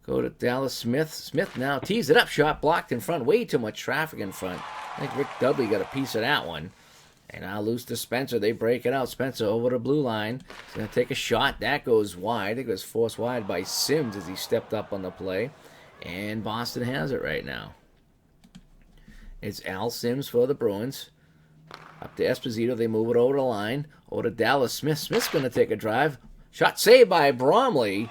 Go to Dallas Smith. Smith now tees it up. Shot blocked in front. Way too much traffic in front. I think Rick Dudley got a piece of that one. And now loose to Spencer. They break it out. Spencer over the blue line. He's going to take a shot. That goes wide. I think it was forced wide by Sims as he stepped up on the play. And Boston has it right now. It's Al Sims for the Bruins. Up to Esposito. They move it over the line. Over to Dallas Smith. Smith's going to take a drive. Shot saved by Bromley.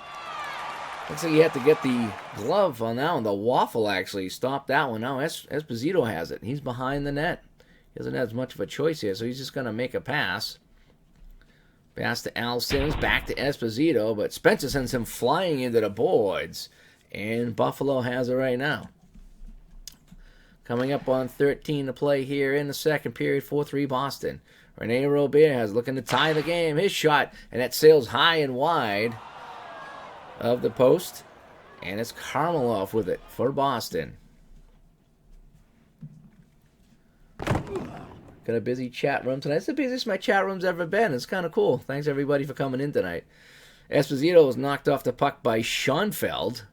Looks like he had to get the glove on that one. The waffle actually stopped that one. Now Esposito has it. He's behind the net. He doesn't have as much of a choice here, so he's just going to make a pass. Pass to Al Sims. Back to Esposito, but Spencer sends him flying into the boards. And Buffalo has it right now. Coming up on 13 to play here in the second period, 4-3 Boston. Rene Robert has looking to tie the game. His shot, and that sails high and wide of the post. And it's Karmeloff with it for Boston. Got a busy chat room tonight. It's the busiest my chat room's ever been. It's kind of cool. Thanks, everybody, for coming in tonight. Esposito was knocked off the puck by Schoenfeld.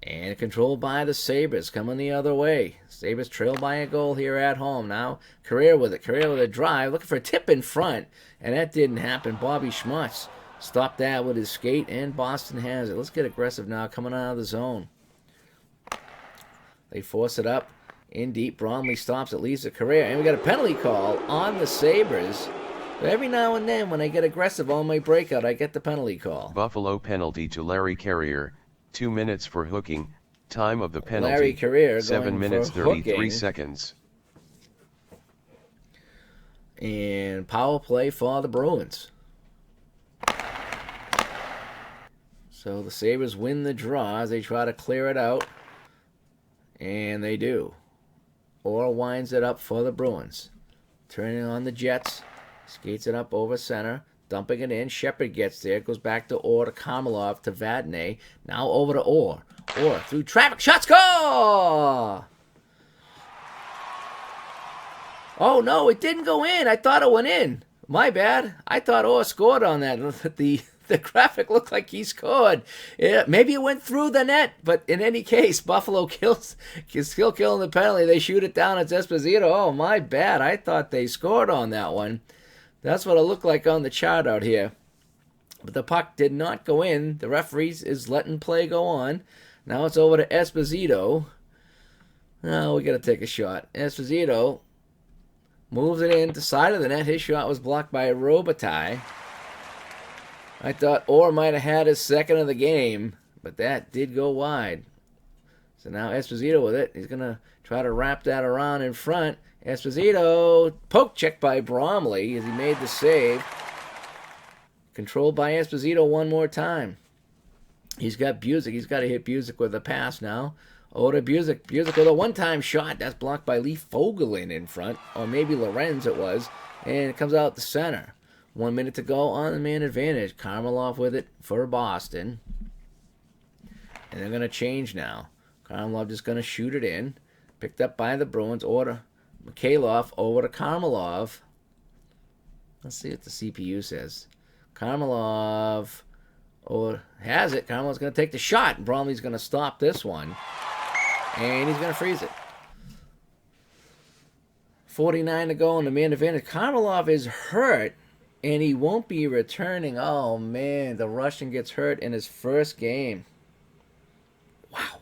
And controlled by the Sabres, coming the other way. Sabres trail by a goal here at home. Now, Carrera with it. Carrera with a drive. Looking for a tip in front. And that didn't happen. Bobby Schmutz stopped that with his skate. And Boston has it. Let's get aggressive now. Coming out of the zone. They force it up. In deep. Bromley stops. It leads to Carrera. And we got a penalty call on the Sabres. But every now and then, when I get aggressive on my breakout, I get the penalty call. Buffalo penalty to Larry Carrier. 2 minutes for hooking, Time of the penalty, Larry Carrier 7 going minutes for 33 hooking. seconds. And power play for the Bruins. So the Sabres win the draw as they try to clear it out. And they do. Orr winds it up for the Bruins. Turning on the Jets. Skates it up over center. Dumping it in. Shepard gets there. Goes back to Orr to Karmelov to Vadnais. Now over to Orr. Orr through traffic. Shot, score! Oh, no, it didn't go in. I thought it went in. My bad. I thought Orr scored on that. The graphic looked like he scored. Maybe it went through the net, but in any case, Buffalo still killing the penalty. They shoot it down. It's Esposito. Oh, my bad. I thought they scored on that one. That's what it looked like on the chart out here. But the puck did not go in. The referee is letting play go on. Now it's over to Esposito. Now we got to take a shot. Esposito moves it in to the side of the net. His shot was blocked by Robitaille. I thought Orr might have had his second of the game, but that did go wide. So now Esposito with it. He's going to try to wrap that around in front. Esposito, poke check by Bromley as he made the save. Controlled by Esposito one more time. He's got Busick. He's got to hit Busick with a pass now. Over to Busick. Busick with a one-time shot. That's blocked by Lee Fogelin in front. Or maybe Lorenz it was. And it comes out the center. 1 minute to go on the man advantage. Karmelov with it for Boston. And they're going to change now. Karmelov just going to shoot it in. Picked up by the Bruins. Order Mikhailov over to Karmelov. Let's see what the CPU says. Karmelov has it. Karmelov's going to take the shot. Bromley's going to stop this one. And he's going to freeze it. 49 to go on the man advantage. Karmelov is hurt. And he won't be returning. Oh, man. The Russian gets hurt in his first game. Wow.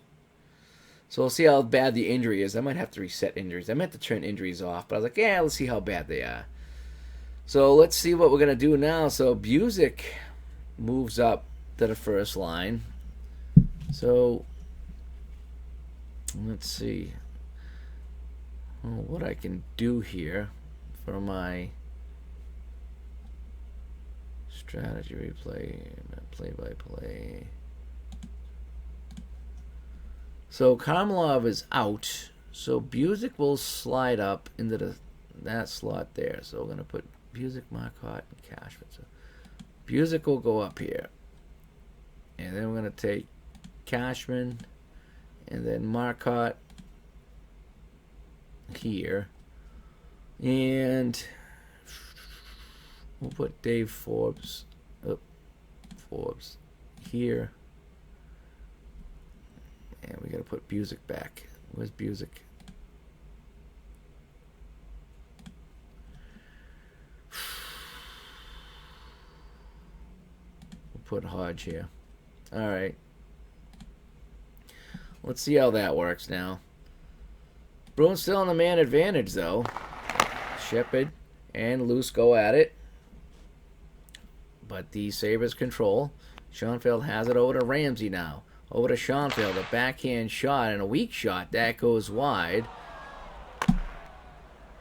So we'll see how bad the injury is. I might have to reset injuries. I meant to turn injuries off. But I was like, yeah, let's see how bad they are. So let's see what we're going to do now. So Busick moves up to the first line. So let's see what I can do here for my strategy replay, play-by-play. So Karmelov is out. So Busick will slide up into that slot there. So we're going to put Busick, Marcotte, and Cashman. So Busick will go up here. And then we're going to take Cashman and then Marcotte here. And we'll put Dave Forbes here. And we got to put Busick back. Where's Busick? We'll put Hodge here. All right. Let's see how that works now. Bruins still on the man advantage, though. Shepard and Luce go at it. But the Sabres control. Schoenfeld has it over to Ramsey now. Over to Schoenfeld, a backhand shot and a weak shot. That goes wide.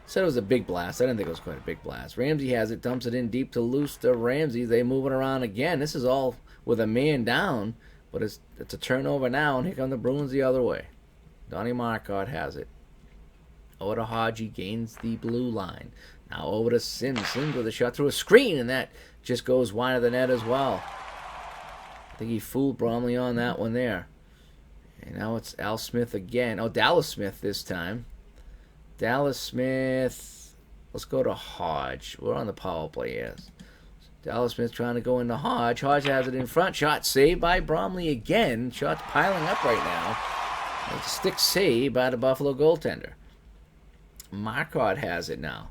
Said it was a big blast. I didn't think it was quite a big blast. Ramsey has it, dumps it in deep to Luce to Ramsey. They move it around again. This is all with a man down, but it's a turnover now, and here come the Bruins the other way. Donnie Marcotte has it. Over to Hodge, he gains the blue line. Now over to Sims. Sims with a shot through a screen, and that just goes wide of the net as well. I think he fooled Bromley on that one there. And now it's Al Smith again. Oh, Dallas Smith this time. Dallas Smith. Let's go to Hodge. We're on the power play, yes. Dallas Smith trying to go into Hodge. Hodge has it in front. Shot saved by Bromley again. Shots piling up right now. It's a stick save by the Buffalo goaltender. Marcotte has it now.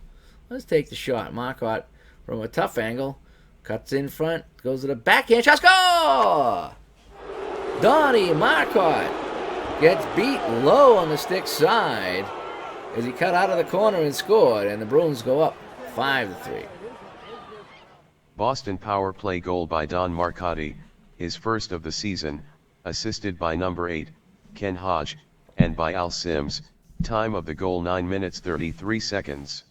Let's take the shot. Marcotte from a tough angle. Cuts in front. Goes to the backhand. Shot, score! Donnie Marcotte gets beat low on the stick side as he cut out of the corner and scored. And the Bruins go up 5-3. Boston power play goal by Don Marcotte, his first of the season, assisted by number 8, Ken Hodge, and by Al Sims. Time of the goal 9 minutes 33 seconds.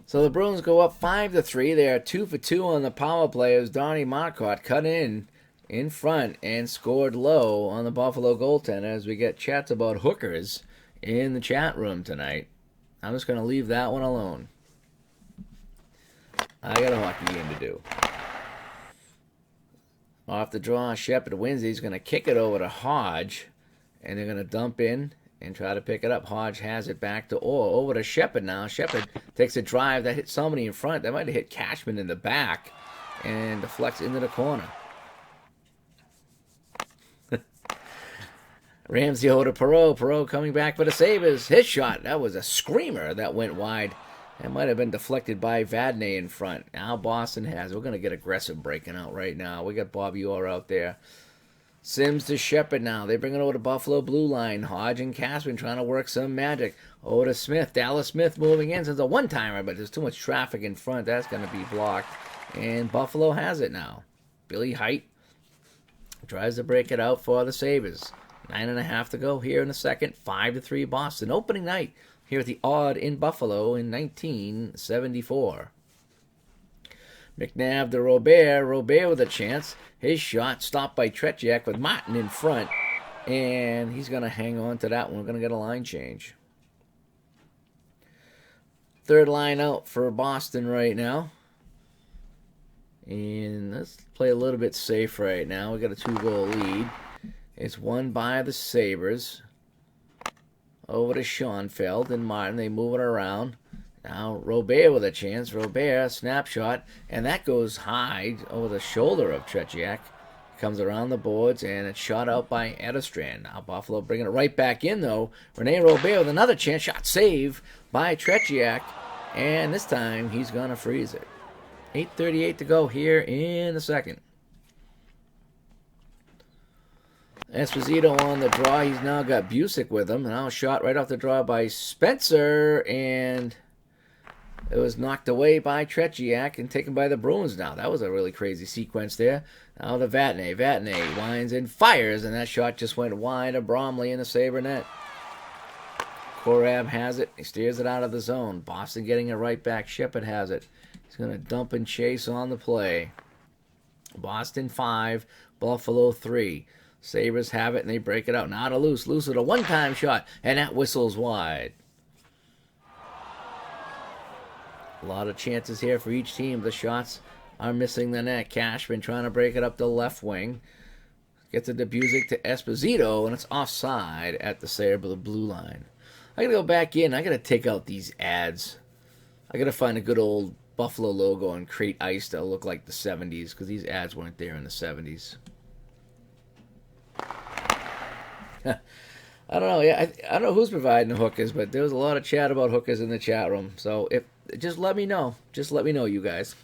So the Bruins go up 5-3. They are 2 for 2 on the power play as Donnie Marcotte cut in front and scored low on the Buffalo goaltender as we get chats about hookers in the chat room tonight. I'm just going to leave that one alone. I got a hockey game to do. Off the draw, Shepard wins. He's going to kick it over to Hodge, and they're going to dump in and try to pick it up. Hodge has it back to Orr. Over to Shepard now. Shepard takes a drive that hit somebody in front. That might have hit Cashman in the back and deflects into the corner. Ramsey over to Perreault. Perreault coming back for the Sabres. His shot, that was a screamer that went wide. That might have been deflected by Vadnais in front. Now Boston has it. We're going to get aggressive breaking out right now. We got Bobby Orr out there. Sims to Shepard now. They bring it over to Buffalo blue line. Hodge and Cashman trying to work some magic. Over to Smith. Dallas Smith moving in. Since a one-timer, but there's too much traffic in front. That's going to be blocked. And Buffalo has it now. Billy Height tries to break it out for the Sabres. 9.5 to go here in the second. 5-3 Boston. Opening night here at the Odd in Buffalo in 1974. McNabb to Robert. Robert with a chance. His shot stopped by Tretiak with Martin in front. And he's going to hang on to that one. We're going to get a line change. Third line out for Boston right now. And let's play a little bit safe right now. We got a 2-goal lead. It's won by the Sabres. Over to Schoenfeld and Martin. They move it around. Now Robert with a chance. Robert, snapshot. And that goes high over the shoulder of Tretiak. Comes around the boards and it's shot out by Edderstrand. Now Buffalo bringing it right back in though. Rene Robert with another chance. Shot save by Tretiak. And this time he's going to freeze it. 8:38 to go here in the second. Esposito on the draw. He's now got Busick with him. Now shot right off the draw by Spencer. And it was knocked away by Tretiak and taken by the Bruins now. That was a really crazy sequence there. Now to Vadnais. Vadnais winds and fires. And that shot just went wide of Bromley in the Sabre net. Korab has it. He steers it out of the zone. Boston getting it right back. Shepard has it. He's going to dump and chase on the play. Boston 5, Buffalo 3. Sabres have it, and they break it out. Now to Loose. Loose with a one-time shot, and that whistles wide. A lot of chances here for each team. The shots are missing the net. Cashman trying to break it up the left wing. Gets it to Busick to Esposito, and it's offside at the Sabre blue line. I got to go back in. I got to take out these ads. I got to find a good old Buffalo logo and create ice that'll look like the 70s, because these ads weren't there in the 70s. I don't know. Yeah, I don't know who's providing the hookers, but there was a lot of chat about hookers in the chat room. So just let me know. Just let me know, you guys.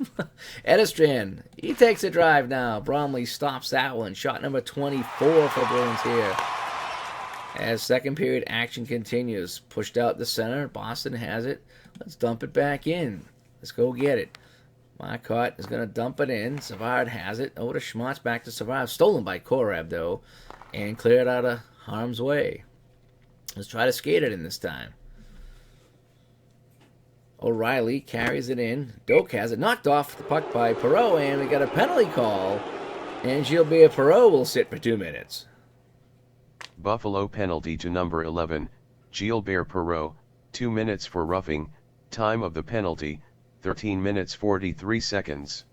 Edderstrand, he takes a drive now. Bromley stops that one. Shot number 24 for the Bruins here. As second period action continues. Pushed out the center. Boston has it. Let's dump it back in. Let's go get it. Marcotte is going to dump it in. Savard has it. Over to Schmaltz. Back to Savard. Stolen by Korab, though. And cleared out of harm's way. Let's try to skate it in this time. O'Reilly carries it in. Doak has it. Knocked off the puck by Perreault. And we got a penalty call. And Gilbert Perreault will sit for 2 minutes. Buffalo penalty to number 11, Gilbert Perreault, 2 minutes for roughing. Time of the penalty, 13 minutes 43 seconds.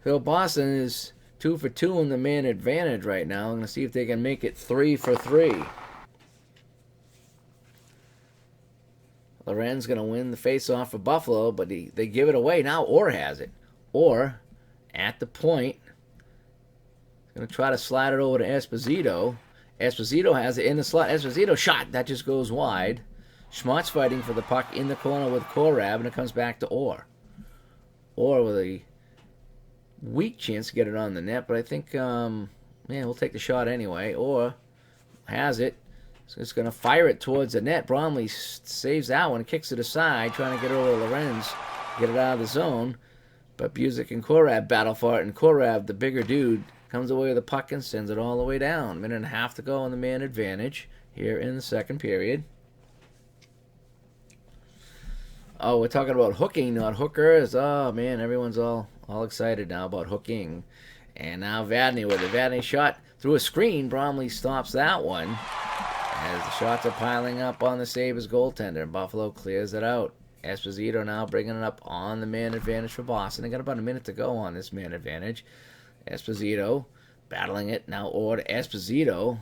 So Boston is 2 for 2 on the man advantage right now. I'm going to see if they can make it 3 for 3. Loren's going to win the face-off for Buffalo, but they give it away. Now Orr has it. Orr, at the point, going to try to slide it over to Esposito. Esposito has it in the slot. Esposito shot. That just goes wide. Schmaltz fighting for the puck in the corner with Korab, and it comes back to Orr. Orr with a weak chance to get it on the net, but I think, we'll take the shot anyway. Orr has it. So it's going to fire it towards the net. Bromley saves that one, kicks it aside, trying to get over to Lorenz, get it out of the zone. But Busick and Korab battle for it, and Korab, the bigger dude, comes away with the puck and sends it all the way down. Minute and a half to go on the man advantage here in the second period. Oh, we're talking about hooking, not hookers. Oh, man, everyone's all excited now about hooking. And now Vadney with it. Vadney shot through a screen. Bromley stops that one as the shots are piling up on the Sabres goaltender. Buffalo clears it out. Esposito now bringing it up on the man advantage for Boston. They got about a minute to go on this man advantage. Esposito battling it. Now over to Esposito.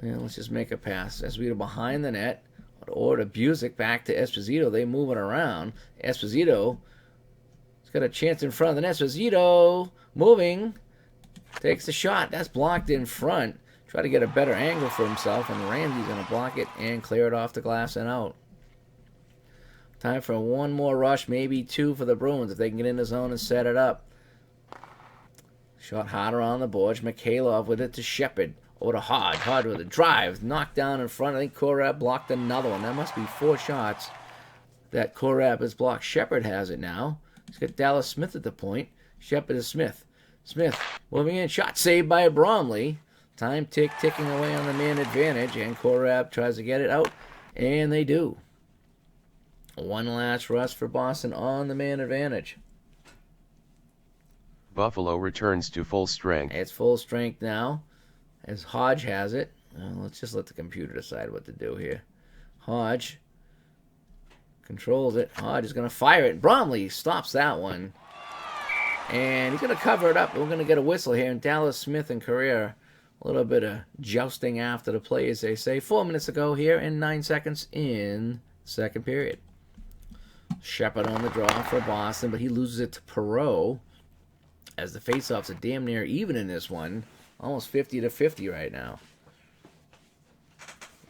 Yeah, let's just make a pass. Esposito behind the net. Or to Busick, back to Esposito. They move it around. Esposito has got a chance in front of the net. Esposito moving. Takes the shot. That's blocked in front. Try to get a better angle for himself. And Ramsey's going to block it and clear it off the glass and out. Time for one more rush. Maybe two for the Bruins if they can get in the zone and set it up. Shot harder on the boards. Mikhailov with it to Shepard. Over to Hodge. Hodge with a drive. Knocked down in front. I think Korab blocked another one. That must be 4 shots that Korab has blocked. Shepard has it now. He's got Dallas Smith at the point. Shepard is Smith. Smith moving in. Shot saved by Bromley. Time ticking away on the man advantage. And Korab tries to get it out. And they do. One last rush for Boston on the man advantage. Buffalo returns to full strength. It's full strength now. As Hodge has it. Let's just let the computer decide what to do here. Hodge controls it. Hodge is going to fire it. Bromley stops that one. And he's going to cover it up. We're going to get a whistle here. And Dallas Smith and Carrera, a little bit of jousting after the play, as they say. 4 minutes to go here and 9 seconds in the second period. Shepard on the draw for Boston, but he loses it to Perreault. As the faceoffs are damn near even in this one. Almost 50-50 right now.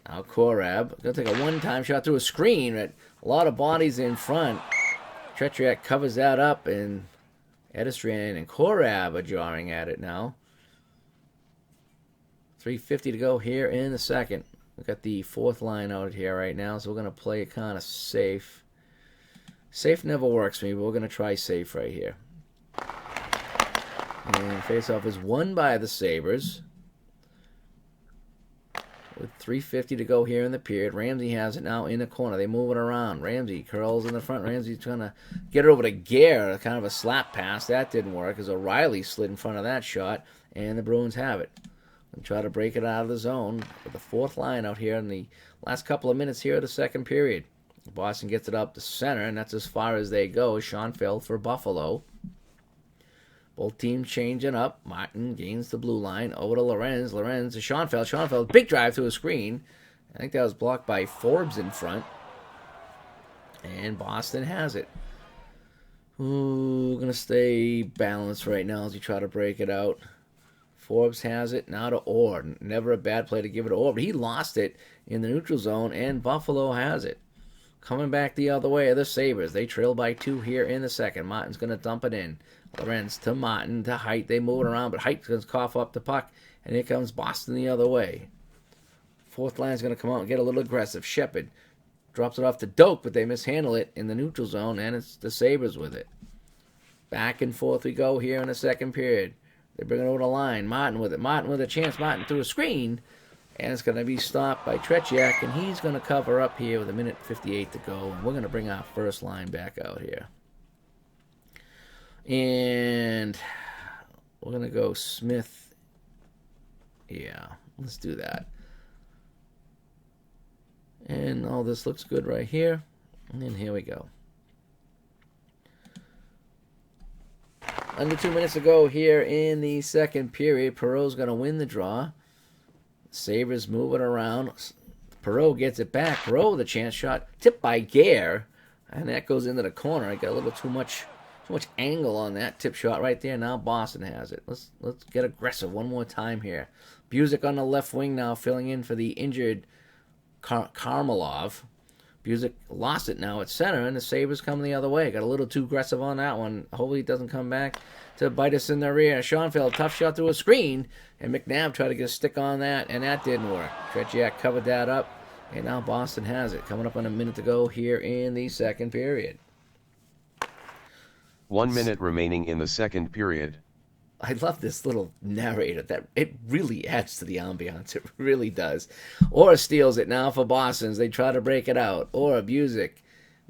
Now Korab going to take a one-time shot through a screen. But a lot of bodies in front. Tretiak covers that up, and Edistrian and Korab are jarring at it now. 3:50 to go here in the second. We've got the fourth line out here right now, so we're going to play it kind of safe. Safe never works for me, but we're going to try safe right here. And faceoff is won by the Sabres. With 3:50 to go here in the period. Ramsey has it now in the corner. They move it around. Ramsey curls in the front. Ramsey's trying to get it over to Gare. Kind of a slap pass. That didn't work as O'Reilly slid in front of that shot. And the Bruins have it. And try to break it out of the zone with the fourth line out here in the last couple of minutes here of the second period. Boston gets it up to center, and that's as far as they go. Schoenfeld for Buffalo. Both teams changing up. Martin gains the blue line. Over to Lorenz. Lorenz to Schoenfeld. Schoenfeld, big drive to a screen. I think that was blocked by Forbes in front. And Boston has it. Ooh, going to stay balanced right now as you try to break it out. Forbes has it. Now to Orr. Never a bad play to give it to Orr, but he lost it in the neutral zone, and Buffalo has it. Coming back the other way are the Sabres. They trail by 2 here in the second. Martin's going to dump it in. Lorenz to Martin to Height. They move it around, but Height's going to cough up the puck, and here comes Boston the other way. Fourth line's going to come out and get a little aggressive. Shepard drops it off to Doak, but they mishandle it in the neutral zone, and it's the Sabres with it. Back and forth we go here in the second period. They bring it over the line. Martin with it. Martin with a chance. Martin through a screen. And it's going to be stopped by Tretiak. And he's going to cover up here with 1:58 to go. And we're going to bring our first line back out here. And we're going to go Smith. Yeah, let's do that. And all this looks good right here. And here we go. Under 2 minutes to go here in the second period. Perreault's going to win the draw. Sabres move it around. Perreault gets it back. Perreault with a chance shot. Tipped by Gare. And that goes into the corner. I got a little too much angle on that tip shot right there. Now Boston has it. Let's get aggressive one more time here. Busick on the left wing now filling in for the injured Karmelov. Busick lost it now at center, and the Sabres come the other way. Got a little too aggressive on that one. Hopefully it doesn't come back to bite us in the rear. Schoenfeld, tough shot through a screen, and McNabb tried to get a stick on that, and that didn't work. Tretiak covered that up, and now Boston has it. Coming up on a minute to go here in the second period. 1 minute remaining in the second period. I love this little narrator. That it really adds to the ambiance. It really does. Or steals it now for Boston as they try to break it out. Or Busick.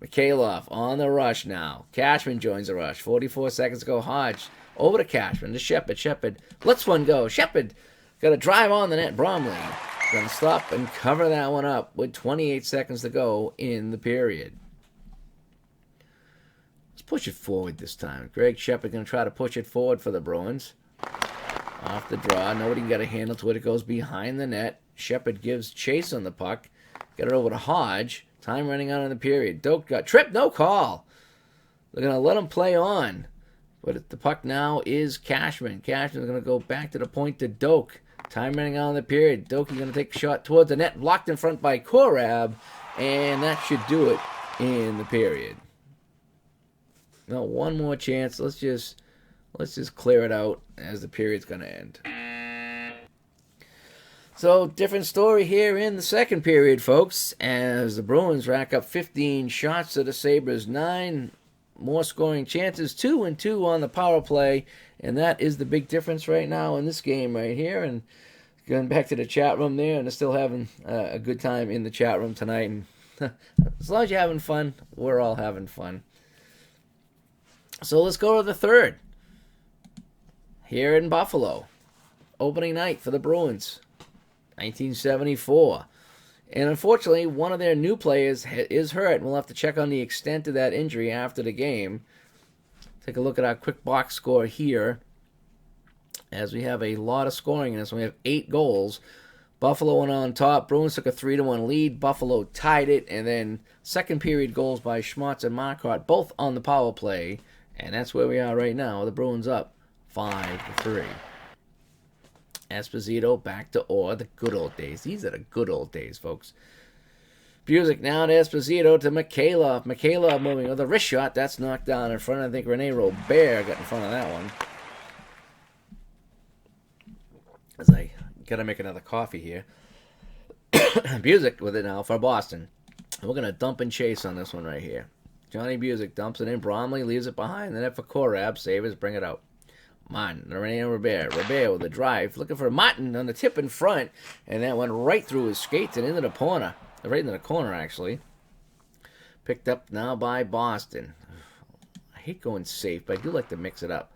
Mikhailov on the rush now. Cashman joins the rush. 44 seconds to go. Hodge over to Cashman to Shepard. Shepard lets one go. Shepard got to drive on the net. Bromley going to stop and cover that one up with 28 seconds to go in the period. Push it forward this time. Greg Shepard going to try to push it forward for the Bruins. Off the draw. Nobody got a handle to it. It goes behind the net. Shepard gives chase on the puck. Get it over to Hodge. Time running out in the period. Doak got tripped. No call. They're going to let him play on. But the puck now is Cashman. Cashman's going to go back to the point to Doak. Time running out in the period. Doak is going to take a shot towards the net. Blocked in front by Korab. And that should do it in the period. No, one more chance. Let's just clear it out as the period's going to end. So, different story here in the second period, folks, as the Bruins rack up 15 shots to the Sabres 9. More scoring chances, 2-2 on the power play, and that is the big difference right now in this game right here. And going back to the chat room there, and they're still having a good time in the chat room tonight. And as long as you're having fun, we're all having fun. So let's go to the third. Here in Buffalo. Opening night for the Bruins. 1974. And unfortunately, one of their new players is hurt. We'll have to check on the extent of that injury after the game. Take a look at our quick box score here. As we have a lot of scoring in this. We have 8 goals. Buffalo went on top. Bruins took a 3-1 lead. Buffalo tied it. And then second period goals by Schmaltz and Marquardt, both on the power play. And that's where we are right now. The Bruins up 5-3. Esposito back to Orr. The good old days. These are the good old days, folks. Busick now to Esposito to Mikhailov. Mikhailov moving with a wrist shot. That's knocked down in front. I think Rene Robert got in front of that one. As I got to make another coffee here. Busick with it now for Boston. And we're going to dump and chase on this one right here. Johnny Busick dumps it in. Bromley leaves it behind. The net for Korab. Sabres bring it out. Martin, Rene Robert. Robert with a drive. Looking for Martin on the tip in front. And that went right through his skates and into the corner. Right into the corner, actually. Picked up now by Boston. I hate going safe, but I do like to mix it up.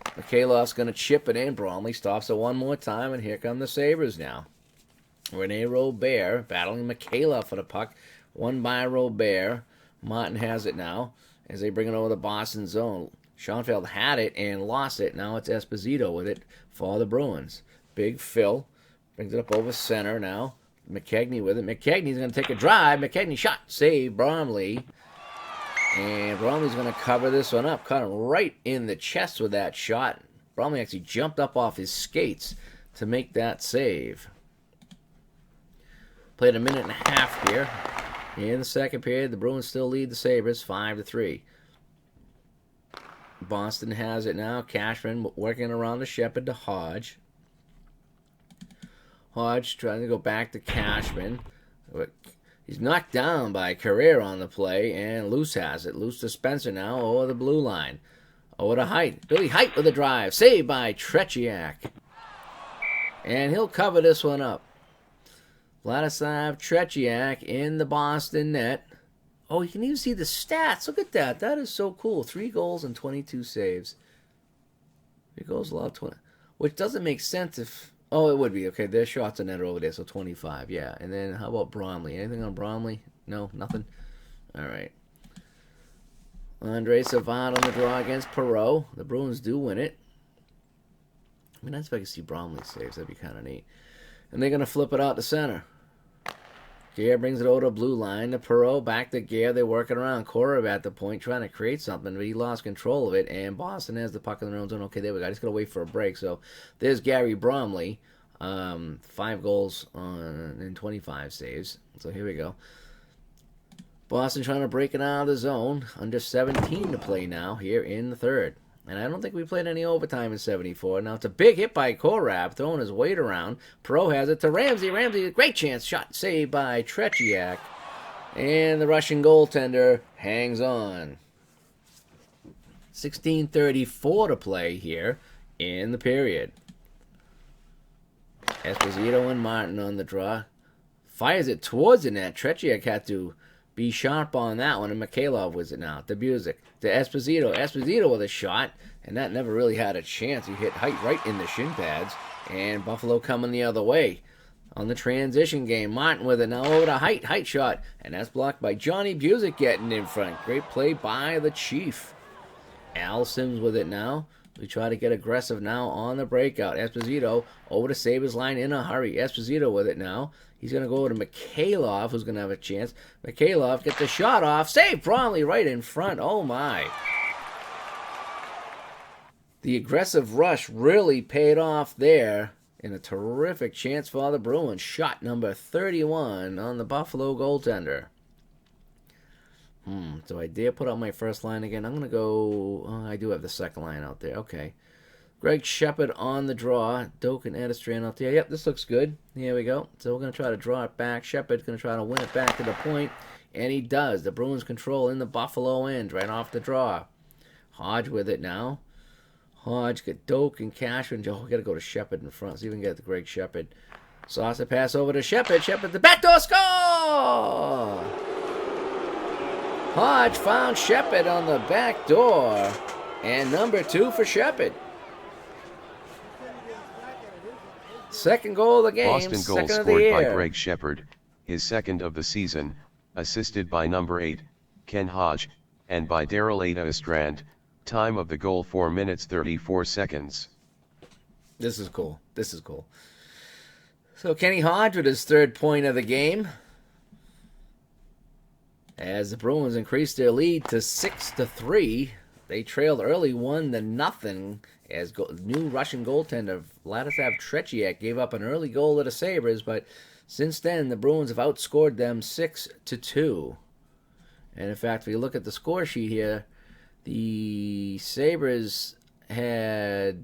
Mikhailov's going to chip it in. Bromley stops it one more time. And here come the Sabres now. Rene Robert battling Mikhailov for the puck. Won by Robert. Martin has it now as they bring it over the Boston zone. Schoenfeld had it and lost it. Now it's Esposito with it for the Bruins. Big Phil brings it up over center now. McKegney with it. McKegney's going to take a drive. McKegney shot. Save Bromley. And Bromley's going to cover this one up. Caught him right in the chest with that shot. Bromley actually jumped up off his skates to make that save. Played a minute and a half here. In the second period, the Bruins still lead the Sabres 5-3. Boston has it now. Cashman working around the Shepard to Hodge. Hodge trying to go back to Cashman. He's knocked down by Carrera on the play, and Luce has it. Luce to Spencer now over the blue line. Over to Height. Billy Height with a drive. Saved by Tretiak. And he'll cover this one up. Vladislav Tretiak in the Boston net. Oh, you can even see the stats. Look at that. That is so cool. 3 goals and 22 saves. 3 goals allowed 20. Which doesn't make sense if... Oh, it would be. Okay, their shots are net over there, so 25. Yeah, and then how about Bromley? Anything on Bromley? No, nothing? All right. Andre Savard on the draw against Perreault. The Bruins do win it. I mean, that's if I could see Bromley saves. That'd be kind of neat. And they're going to flip it out to center. Gare brings it over to blue line. To Perreault, back to Gare. They're working around. Korab at the point, trying to create something, but he lost control of it, and Boston has the puck in their own zone. Okay, there we go. I just got to wait for a break. So there's Gary Bromley. 5 goals and 25 saves. So here we go. Boston trying to break it out of the zone. Under 17 to play now here in the third. And I don't think we played any overtime in 74. Now it's a big hit by Korab, throwing his weight around. Perreault has it to Ramsey. Ramsey, great chance. Shot saved by Tretiak. And the Russian goaltender hangs on. 16:34 to play here in the period. Esposito and Martin on the draw. Fires it towards the net. Tretiak had to be sharp on that one, and Mikhailov was it now. To Buzik. To Esposito. Esposito with a shot, and that never really had a chance. He hit Height right in the shin pads, and Buffalo coming the other way. On the transition game, Martin with it now over to Height. Height shot, and that's blocked by Johnny Buzik getting in front. Great play by the Chief. Al Sims with it now. We try to get aggressive now on the breakout. Esposito over to Sabres line in a hurry. Esposito with it now. He's going to go over to Mikhailov, who's going to have a chance. Mikhailov gets the shot off. Save Bromley right in front. Oh, my. The aggressive rush really paid off there. And a terrific chance for the Bruins. Shot number 31 on the Buffalo goaltender. So I dare put out my first line again. I'm going to go... I do have the second line out there. Okay. Greg Shepard on the draw. Doak and Edistrand out there. Yep, this looks good. Here we go. So we're going to try to draw it back. Shepard's going to try to win it back to the point. And he does. The Bruins control in the Buffalo end right off the draw. Hodge with it now. Hodge got Doak and Cashman. Oh, we got to go to Shepard in front. See if we can get the Greg Shepard. Saucer pass over to Shepard. Shepard, the backdoor score! Hodge found Shepard on the back door. And number 2 for Shepard. Second goal of the game. Boston goal scored by Greg Shepard, his second of the season, assisted by number 8, Ken Hodge, and by Daryl Edistrand. Time of the goal 4 minutes 34 seconds. This is cool. This is cool. So Kenny Hodge with his third point of the game. As the Bruins increased their lead to 6-3, they trailed early 1-0 as new Russian goaltender Vladislav Tretiak gave up an early goal to the Sabres, but since then the Bruins have outscored them 6-2. And in fact, if you look at the score sheet here, the Sabres they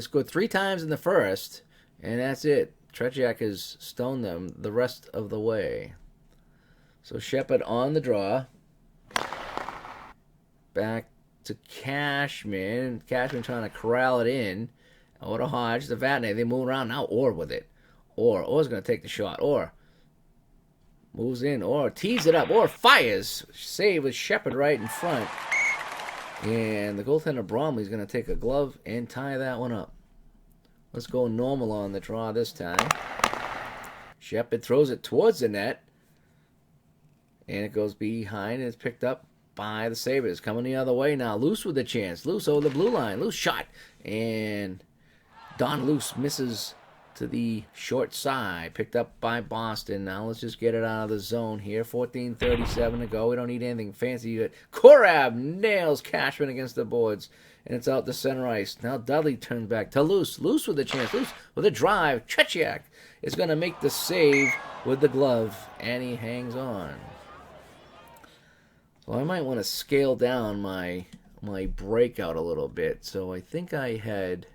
scored 3 times in the first, and that's it. Tretiak has stoned them the rest of the way. So Shepard on the draw. Back to Cashman. Cashman trying to corral it in. Over to Hodge. The Vatney. They move around now. Orr with it. Orr's going to take the shot. Orr moves in. Orr tees it up. Orr fires. Save with Shepard right in front. And the goaltender Bromley's going to take a glove and tie that one up. Let's go normal on the draw this time. Shepard throws it towards the net. And it goes behind, and it's picked up by the Sabres. Coming the other way now. Loose with a chance. Loose over the blue line. Loose shot. And Don Loose misses to the short side. Picked up by Boston. Now let's just get it out of the zone here. 14:37 to go. We don't need anything fancy. Korab nails Cashman against the boards. And it's out to center ice. Now Dudley turns back to Loose. Loose with a chance. Loose with a drive. Tretiak is going to make the save with the glove. And he hangs on. Well, I might want to scale down my breakout a little bit. So I think I had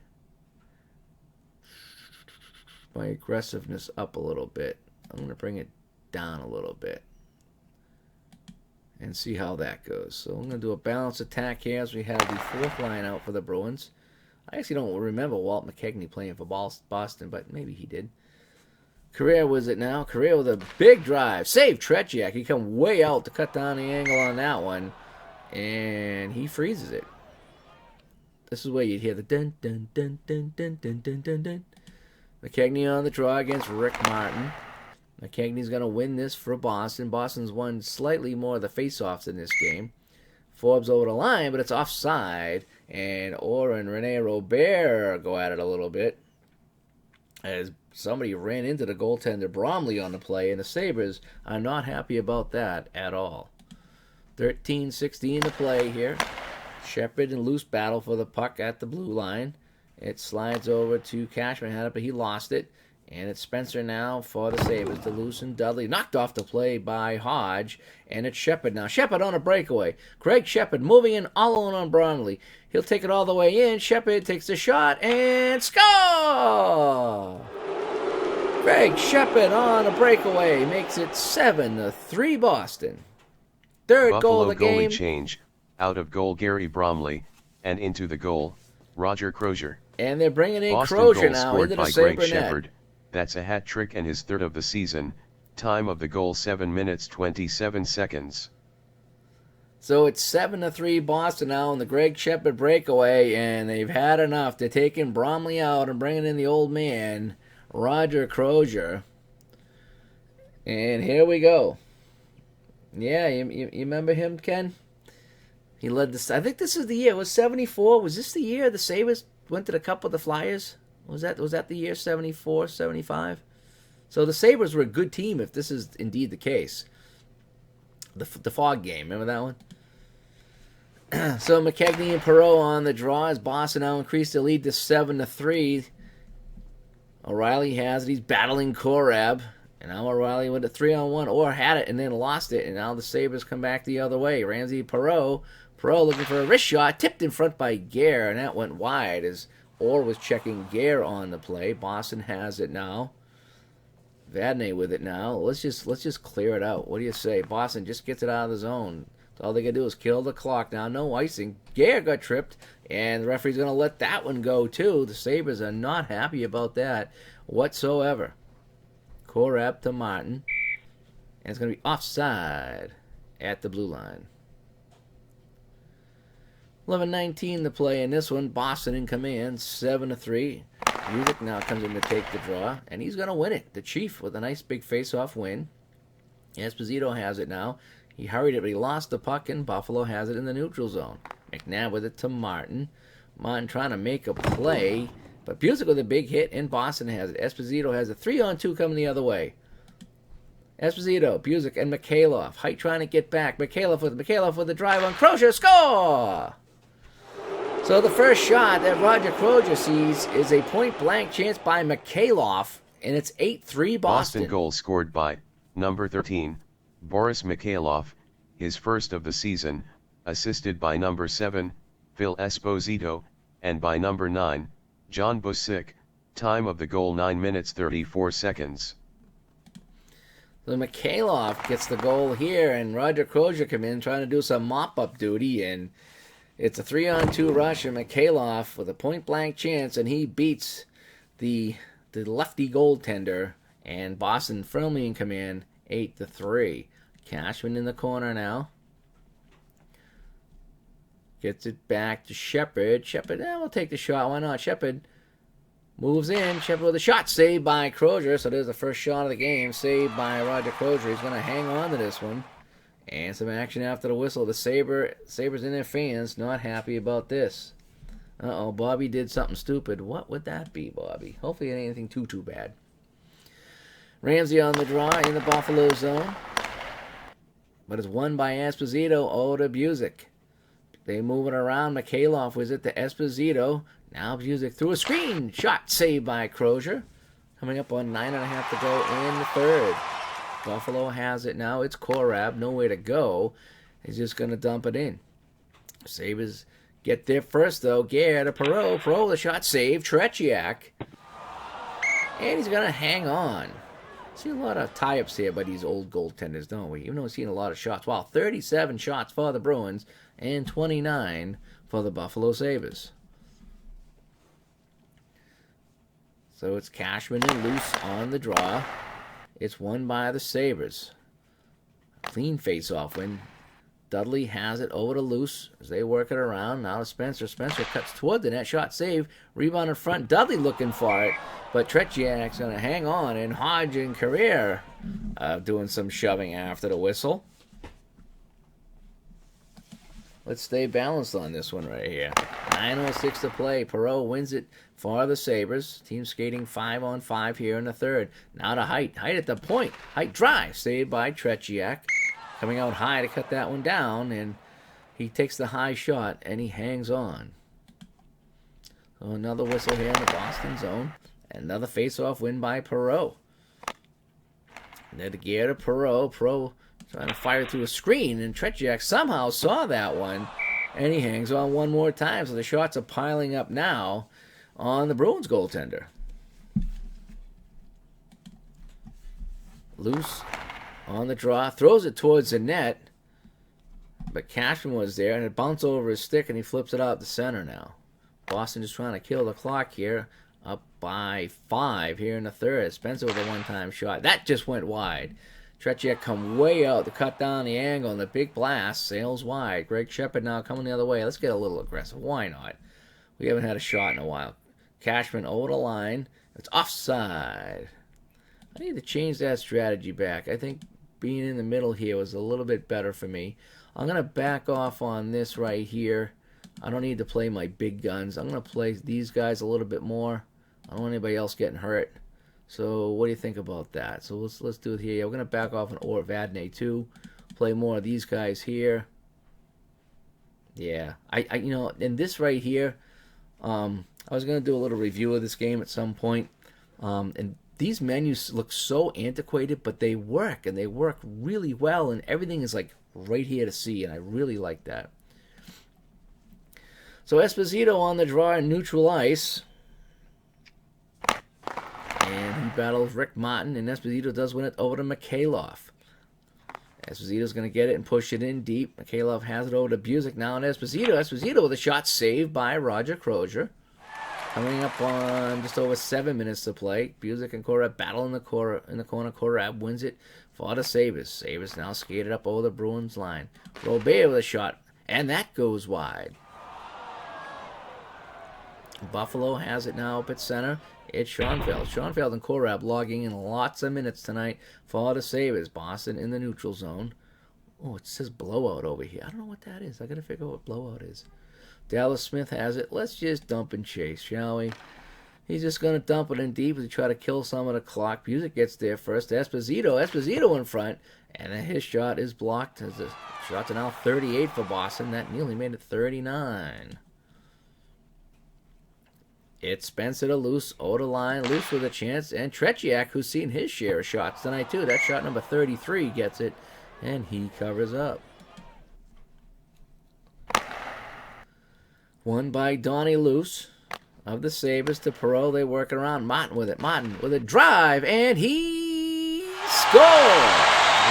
my aggressiveness up a little bit. I'm going to bring it down a little bit and see how that goes. So I'm going to do a balanced attack here as we have the fourth line out for the Bruins. I actually don't remember Walt McKechnie playing for Boston, but maybe he did. Correa was it now. Correa with a big drive. Save Tretiak. He come way out to cut down the angle on that one. And he freezes it. This is where you'd hear the dun dun dun dun dun dun dun dun dun. McKechnie on the draw against Rick Martin. McKechnie's going to win this for Boston. Boston's won slightly more of the faceoffs in this game. Forbes over the line, but it's offside. And Orr and Rene Robert go at it a little bit. As somebody ran into the goaltender Bromley on the play, and the Sabres are not happy about that at all. 13:16 to play here. Shepard and Loose battle for the puck at the blue line. It slides over to Cashman, had it, but he lost it. And it's Spencer now for the Sabres to Loose and Dudley. Knocked off the play by Hodge. And it's Shepard now. Shepard on a breakaway. Greg Shepard moving in all alone on Bromley. He'll take it all the way in. Shepard takes the shot and score! Greg Shepard on a breakaway makes it 7-3 Boston. Third Buffalo goal of the game. Goalie change, out of goal Gary Bromley, and into the goal, Roger Crozier. And they're bringing in Boston Crozier goal now scored into the by Greg Sabre net. Shepard. That's a hat trick and his third of the season. Time of the goal 7 minutes 27 seconds. So it's 7-3 Boston now in the Greg Shepard breakaway, and they've had enough. They're taking Bromley out and bringing in the old man, Roger Crozier. And here we go. Yeah, you remember him, Ken? He led this. I think this is the year. It was 74. Was this the year the Sabres went to the Cup with the Flyers? Was that the year 74, 75? So the Sabres were a good team if this is indeed the case. The Fog game, remember that one? So McKegney and Perreault on the draw as Boston now increased the lead to 7-3. O'Reilly has it. He's battling Korab. And now O'Reilly went to 3-on-1 or had it and then lost it. And now the Sabres come back the other way. Ramsey Perreault. Perreault looking for a wrist shot. Tipped in front by Gare. And that went wide as Orr was checking Gare on the play. Boston has it now. Vadnais with it now. Let's just clear it out. What do you say? Boston just gets it out of the zone. All they got to do is kill the clock now. No icing. Gare got tripped. And the referee's going to let that one go too. The Sabres are not happy about that whatsoever. Korab to Martin. And it's going to be offside at the blue line. 11:19 to play in this one. Boston in command, 7-3. Music now comes in to take the draw, and he's going to win it. The Chief with a nice big face-off win. Esposito has it now. He hurried it, but he lost the puck, and Buffalo has it in the neutral zone. McNabb with it to Martin. Martin trying to make a play. But Busick with a big hit, and Boston has it. Esposito has a 3-on-2 coming the other way. Esposito, Busick, and Mikhailov. Height trying to get back. Mikhailov with the drive on Crozier. Score! So the first shot that Roger Crozier sees is a point-blank chance by Mikhailov, and it's 8-3 Boston. Boston goal scored by number 13, Boris Mikhailov, his first of the season, assisted by number 7, Phil Esposito, and by number 9, John Busick. Time of the goal 9 minutes 34 seconds. So Mikhailov gets the goal here, and Roger Crozier come in trying to do some mop-up duty, and it's a 3-on-2 rush, and Mikhailov with a point-blank chance, and he beats the lefty goaltender, and Boston firmly in command, 8-3. Cashman in the corner now. Gets it back to Shepard. Shepard, we'll take the shot. Why not? Shepard moves in. Shepard with a shot saved by Crozier. So there's the first shot of the game. Saved by Roger Crozier. He's going to hang on to this one. And some action after the whistle. The Sabres and their fans not happy about this. Uh-oh, Bobby did something stupid. What would that be, Bobby? Hopefully it ain't anything too bad. Ramsey on the draw in the Buffalo zone. But it's won by Esposito to Busick. They move it around. Mikhailov was it to Esposito. Now Busick through a screen. Shot saved by Crozier. Coming up on 9.5 to go in the third. Buffalo has it now. It's Korab. Nowhere to go. He's just going to dump it in. Sabres get there first, though. Gare to Perreault. Perreault, the shot saved. Tretiak. And he's going to hang on. See a lot of tie-ups here by these old goaltenders, don't we? Even though we've seen a lot of shots. Wow, 37 shots for the Bruins and 29 for the Buffalo Sabres. So it's Cashman and Luce on the draw. It's won by the Sabres. Clean face-off win. Dudley has it over to Luce as they work it around. Now to Spencer. Spencer cuts toward the net. Shot saved. Rebound in front. Dudley looking for it. But Tretiak's going to hang on. And Hodge and Carrier doing some shoving after the whistle. Let's stay balanced on this one right here. 9:06 to play. Perreault wins it for the Sabres. Team skating 5-on-5 here in the third. Now to Height. Height at the point. Height drive. Saved by Tretiak. Coming out high to cut that one down. And he takes the high shot and he hangs on. So another whistle here in the Boston zone. Another face-off win by Perreault. Then to Gare to Perreault. Perreault trying to fire through a screen, and Tretiak somehow saw that one, and he hangs on one more time. So the shots are piling up now on the Bruins goaltender. Loose on the draw, throws it towards the net, but Cashman was there, and it bounced over his stick, and he flips it out the center now. Boston just trying to kill the clock here. Up by 5 here in the third. Spencer with a one-time shot. That just went wide. Tretiak come way out to cut down the angle, and the big blast sails wide. Greg Shepard now coming the other way. Let's get a little aggressive. Why not? We haven't had a shot in a while. Cashman over the line. It's offside. I need to change that strategy back. I think being in the middle here was a little bit better for me. I'm going to back off on this right here. I don't need to play my big guns. I'm going to play these guys a little bit more. I don't want anybody else getting hurt. So what do you think about that? So let's do it here. Yeah, we're going to back off on Vadnais too. Play more of these guys here. Yeah. I you know, in this right here, I was going to do a little review of this game at some point. And these menus look so antiquated, but they work, and they work really well, and everything is like right here to see, and I really like that. So Esposito on the draw in neutral ice. And he battles Rick Martin, and Esposito does win it over to Mikhailov. Esposito's going to get it and push it in deep. Mikhailov has it over to Buzik now, and Esposito with a shot saved by Roger Crozier. Coming up on just over 7 minutes to play. Buzik and Korab battle in the corner. Korab wins it for the Sabres. Sabres now skated up over the Bruins line. Robert with a shot, and that goes wide. Buffalo has it now up at center. It's Schoenfeld. Schoenfeld and Korab logging in lots of minutes tonight for the Sabres. Boston in the neutral zone. Oh, it says blowout over here. I don't know what that is. I got to figure out what blowout is. Dallas Smith has it. Let's just dump and chase, shall we? He's just going to dump it in deep to try to kill some of the clock. Buzik gets there first. Esposito in front. And his shot is blocked. The shots are now 38 for Boston. That nearly made it 39. It's Spencer to Loose, over the line, Loose with a chance, and Tretiak, who's seen his share of shots tonight too. That shot number 33 gets it, and he covers up. Won by Donnie Loose of the Sabres to Perreault. They work it around. Martin with it. Martin with a drive, and he scores!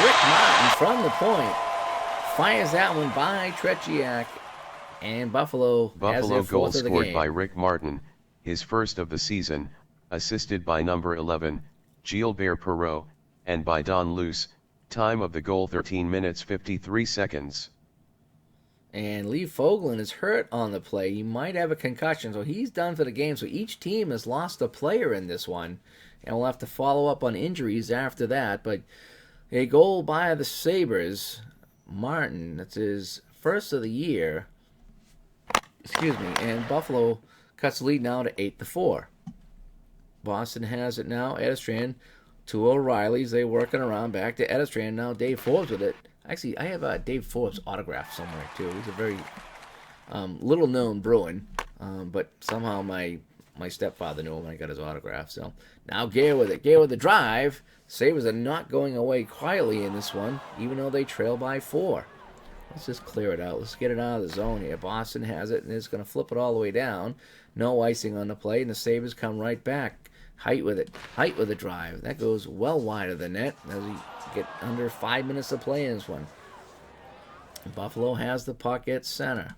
Rick Martin from the point fires that one by Tretiak, and Buffalo has their goal fourth of the scored game. by Rick Martin, his first of the season, assisted by number 11, Gilbert Perreault, and by Don Luce. Time of the goal 13 minutes 53 seconds. And Lee Foglin is hurt on the play. He might have a concussion, so he's done for the game. So each team has lost a player in this one. And we'll have to follow up on injuries after that. But a goal by the Sabres. Martin, that's his first of the year. Excuse me. And Buffalo cuts the lead now to 8-4. Boston has it now. Edstrand to O'Reilly's. They working around back to Edstrand. Now Dave Forbes with it. Actually, I have Dave Forbes' autograph somewhere, too. He's a very little-known Bruin, but somehow my stepfather knew him when I got his autograph. So now Gare with it. Gare with the drive. Sabres are not going away quietly in this one, even though they trail by 4. Let's just clear it out. Let's get it out of the zone here. Boston has it, and it's going to flip it all the way down. No icing on the play, and the Sabres come right back. Height with it. Height with a drive. That goes well wide of the net as we get under 5 minutes to play in this one. Buffalo has the puck at center.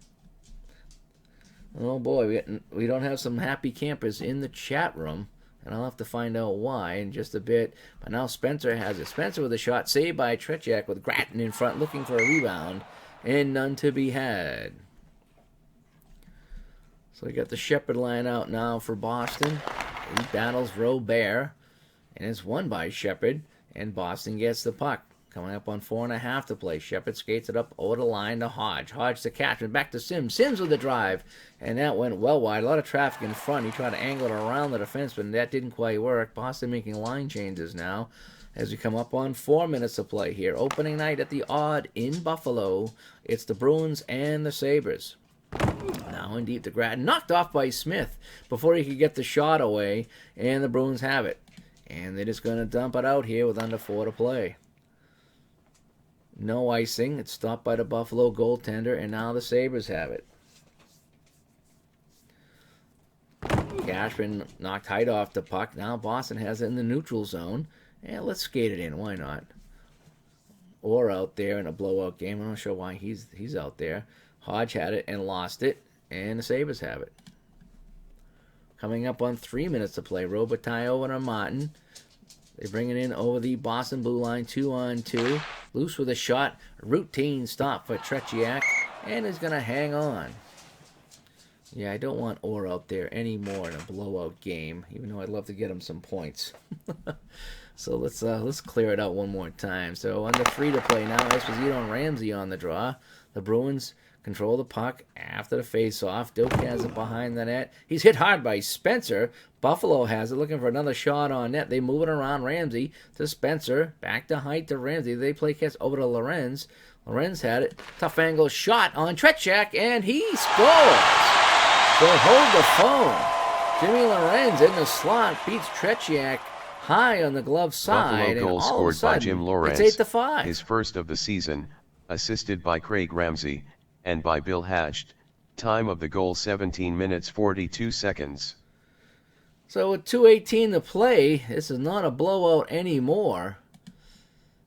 Oh boy, we don't have some happy campers in the chat room, and I'll have to find out why in just a bit. But now Spencer has it. Spencer with a shot saved by Tretiak with Grattan in front looking for a rebound, and none to be had. So we got the Shepard line out now for Boston. He battles Robert, and it's won by Shepard, and Boston gets the puck. Coming up on 4.5 to play. Shepard skates it up over the line to Hodge. Hodge to Cashman, back to Sims. Sims with the drive, and that went well wide. A lot of traffic in front. He tried to angle it around the defenseman, and that didn't quite work. Boston making line changes now as we come up on 4 minutes to play here. Opening night at the Odd in Buffalo. It's the Bruins and the Sabres. Now in deep to Grattan, knocked off by Smith before he could get the shot away, and the Bruins have it. And they're just going to dump it out here with under 4 to play. No icing. It's stopped by the Buffalo goaltender, and now the Sabres have it. Cashman knocked height off the puck. Now Boston has it in the neutral zone. And let's skate it in. Why not? Or out there in a blowout game. I'm not sure why he's out there. Hodge had it and lost it, and the Sabres have it. coming up on 3 minutes to play. Robitaille over to Martin. They bring it in over the Boston blue line, 2-on-2. Loose with a shot. Routine stop for Tretiak, and is going to hang on. Yeah, I don't want Orr out there anymore in a blowout game, even though I'd love to get him some points. So let's clear it out one more time. So under 3 to play now, Esposito and Ramsey on the draw. The Bruins control the puck after the face-off. Doak has it behind the net. He's hit hard by Spencer. Buffalo has it, looking for another shot on net. They move it around Ramsey to Spencer. Back to height to Ramsey. They play catch over to Lorenz. Lorenz had it. Tough angle shot on Tretiak, and he scores. So hold the phone. Jimmy Lorenz in the slot beats Tretiak high on the glove side. Buffalo goal scored by Jim Lorenz. It's 8-5. His first of the season, assisted by Craig Ramsey and by Bill Hatched. Time of the goal 17 minutes 42 seconds. So with 2:18 to play, this is not a blowout anymore.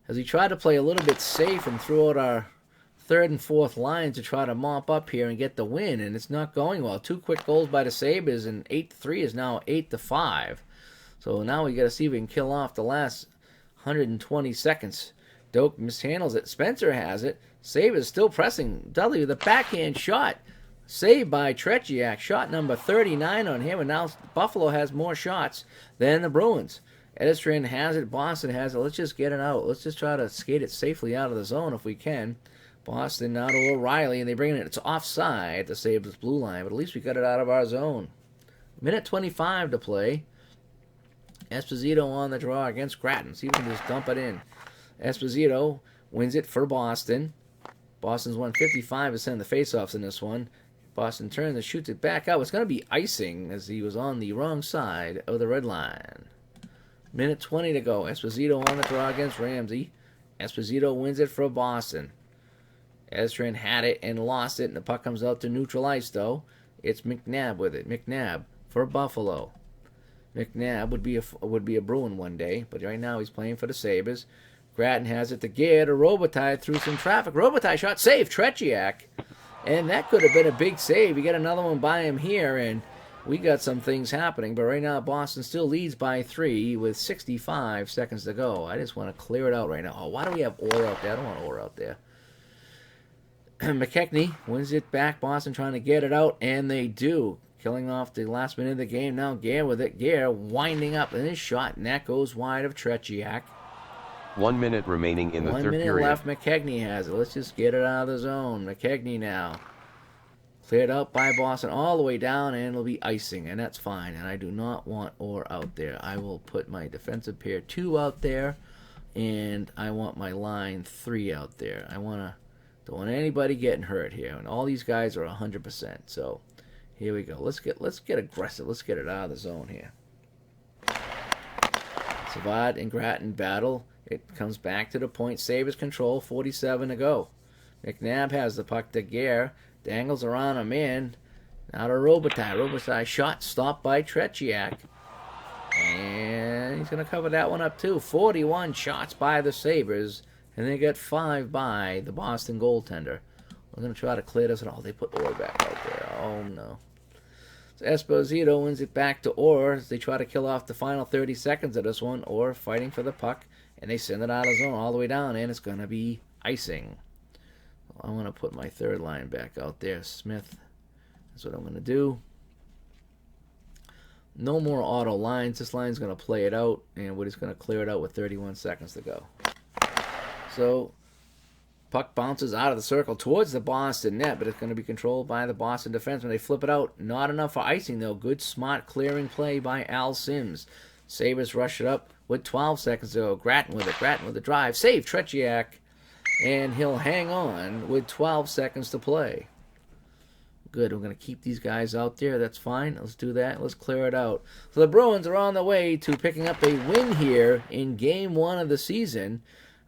As we try to play a little bit safe and throw out our third and fourth lines to try to mop up here and get the win, and it's not going well. 2 quick goals by the Sabres, and 8-3 is now 8-5. So now we got to see if we can kill off the last 120 seconds. Doak mishandles it. Spencer has it. Sabres still pressing. Dudley with a backhand shot. Saved by Tretiak. Shot number 39 on him, and now Buffalo has more shots than the Bruins. Edistrin has it. Boston has it. Let's just get it out. Let's just try to skate it safely out of the zone if we can. Boston now to O'Reilly, and they bring it in. It's offside at the Sabres blue line, but at least we got it out of our zone. Minute 25 to play. Esposito on the draw against Grattan. See if we can just dump it in. Esposito wins it for Boston. Boston's won 55% of the faceoffs in this one. Boston turns and shoots it back out. It's going to be icing as he was on the wrong side of the red line. Minute 20 to go. Esposito on the draw against Ramsey. Esposito wins it for Boston. Edstrin had it and lost it, and the puck comes out to neutral ice, though. It's McNabb with it. McNabb for Buffalo. McNabb would be a Bruin one day, but right now he's playing for the Sabres. Grattan has it to Gare to Robitaille through some traffic. Robitaille shot, save Tretiak. And that could have been a big save. You get another one by him here, and we got some things happening. But right now, Boston still leads by 3 with 65 seconds to go. I just want to clear it out right now. Oh, why do we have Orr out there? I don't want Orr out there. McKechnie wins it back. Boston trying to get it out, and they do. Killing off the last minute of the game. Now Gare with it. Gare winding up in his shot, and that goes wide of Tretiak. 1 minute remaining in the third period. 1 minute left. McKechnie has it. Let's just get it out of the zone. McKechnie now. Cleared out by Boston all the way down, and it'll be icing, and that's fine. And I do not want Orr out there. I will put my defensive pair 2 out there, and I want my line 3 out there. Don't want anybody getting hurt here, and all these guys are 100%. So here we go. Let's get aggressive. Let's get it out of the zone here. Savad and Grattan battle. It comes back to the point. Sabres control. 47 to go. McNabb has the puck to Gare. Dangles around him in. Now to Robitaille. Robitaille shot stopped by Tretiak. And he's going to cover that one up too. 41 shots by the Sabres. And they get 5 by the Boston goaltender. We're going to try to clear this. Oh, they put Orr back out there. Oh, no. So Esposito wins it back to Orr as they try to kill off the final 30 seconds of this one. Orr fighting for the puck. And they send it out of the zone all the way down. And it's going to be icing. I want to put my third line back out there. Smith. That's what I'm going to do. No more auto lines. This line's going to play it out. And we're just going to clear it out with 31 seconds to go. So, puck bounces out of the circle towards the Boston net, but it's going to be controlled by the Boston defenseman. They flip it out. Not enough for icing, though. Good, smart clearing play by Al Sims. Sabres rush it up with 12 seconds to go. Grattan with it. Grattan with the drive. Save Tretiak. And he'll hang on with 12 seconds to play. Good. We're going to keep these guys out there. That's fine. Let's do that. Let's clear it out. So the Bruins are on the way to picking up a win here in Game 1 of the season,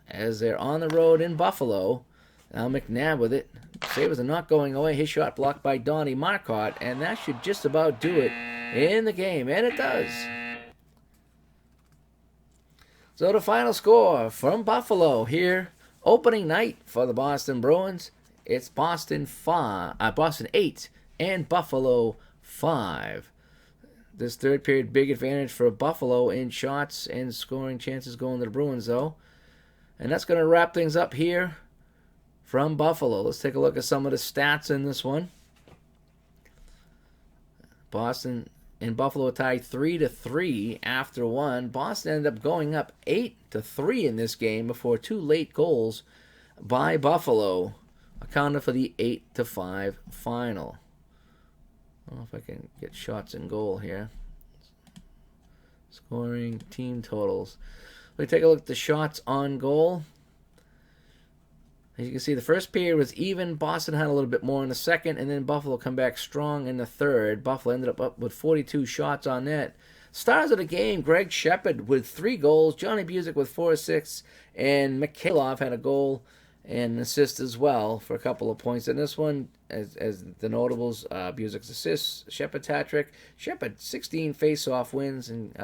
as they're on the road in Buffalo. Now McNabb with it. Sabres are not going away. His shot blocked by Donnie Marcotte, and that should just about do it in the game, and it does. So the final score from Buffalo here, opening night for the Boston Bruins. It's Boston 8 and Buffalo 5. this third period, big advantage for Buffalo in shots and scoring chances going to the Bruins, though. And that's going to wrap things up here from Buffalo. Let's take a look at some of the stats in this one. Boston and Buffalo tied 3-3 after one. Boston ended up going up 8-3 in this game before two late goals by Buffalo, accounted for the 8-5 final. I don't know if I can get shots in goal here. Scoring team totals. We take a look at the shots on goal. As you can see, the first period was even. Boston had a little bit more in the second, and then Buffalo come back strong in the third. Buffalo ended up with 42 shots on net. Stars of the game, Greg Shepard with 3 goals, Johnny Busick with 4 assists, and Mikhailov had a goal and an assist as well for a couple of points. In this one, as the notables, Busick's assists, Shepard's hat-trick. Shepard, 16 face-off wins, and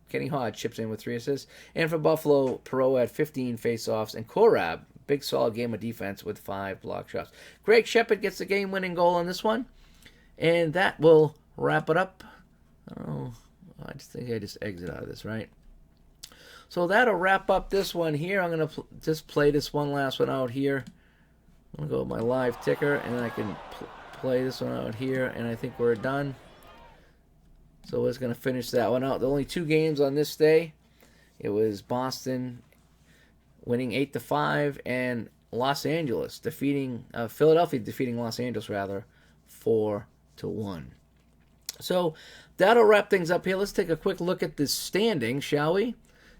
Kenny Hodge chips in with 3 assists. And for Buffalo, Perreault had 15 face-offs, and Korab, big solid game of defense with 5 block shots. Greg Shepard gets the game-winning goal on this one, and that will wrap it up. Oh, I just think I just exit out of this, right? So that'll wrap up this one here. I'm going to just play this one last one out here. I'm going to go with my live ticker, and I can play this one out here, and I think we're done. So we're just going to finish that one out. The only 2 games on this day, it was Boston winning 8-5, and Los Angeles defeating Philadelphia defeating Los Angeles 4-1. So that'll wrap things up here. Let's take a quick look at the standing, shall we?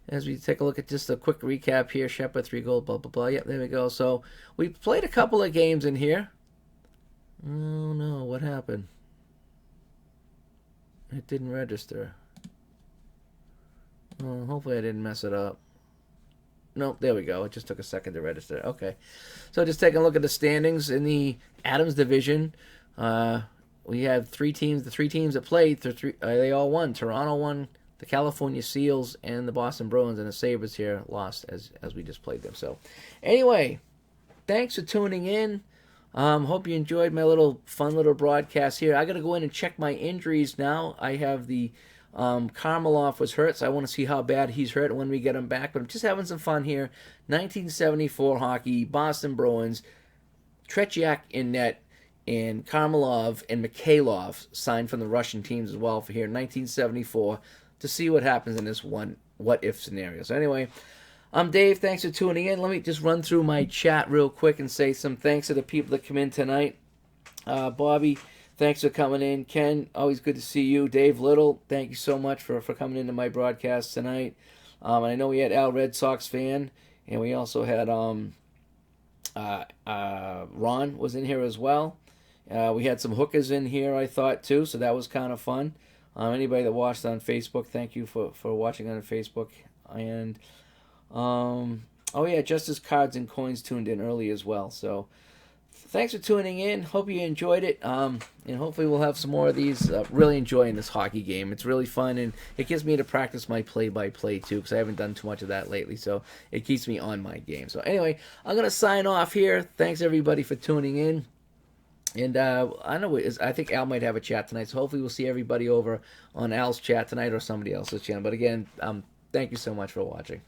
As we take a look at just a quick recap here, Shepard 3 goals, blah blah blah. Yep, there we go. So we played a couple of games in here. Oh no, what happened? It didn't register. Well, hopefully I didn't mess it up. Nope, there we go. It just took a second to register. Okay. So just taking a look at the standings in the Adams division. We have 3 teams. The 3 teams that played, they all won. Toronto won, the California Seals, and the Boston Bruins, and the Sabres here lost as we just played them. So anyway, thanks for tuning in. Hope you enjoyed my fun little broadcast here. I got to go in and check my injuries now. I have the Karmeloff was hurt, so I want to see how bad he's hurt when we get him back. But I'm just having some fun here. 1974 hockey, Boston Bruins, Tretiak in net, and Karmelov and Mikhailov signed from the Russian teams as well for here 1974 to see what happens in this one what-if scenario. So anyway, I'm Dave. Thanks for tuning in. Let me just run through my chat real quick and say some thanks to the people that come in tonight. Bobby, thanks for coming in. Ken, always good to see you. Dave Little, thank you so much for coming into my broadcast tonight. I know we had Al Red Sox fan, and we also had Ron was in here as well. We had some hookers in here, I thought, too, so that was kind of fun. Anybody that watched on Facebook, thank you for watching on Facebook. And, Justice Cards and Coins tuned in early as well. So, thanks for tuning in. Hope you enjoyed it. And hopefully we'll have some more of these. Really enjoying this hockey game. It's really fun, and it gives me to practice my play-by-play, too, because I haven't done too much of that lately. So, it keeps me on my game. So, anyway, I'm going to sign off here. Thanks, everybody, for tuning in. And I think Al might have a chat tonight, so hopefully we'll see everybody over on Al's chat tonight or somebody else's channel. But again, thank you so much for watching.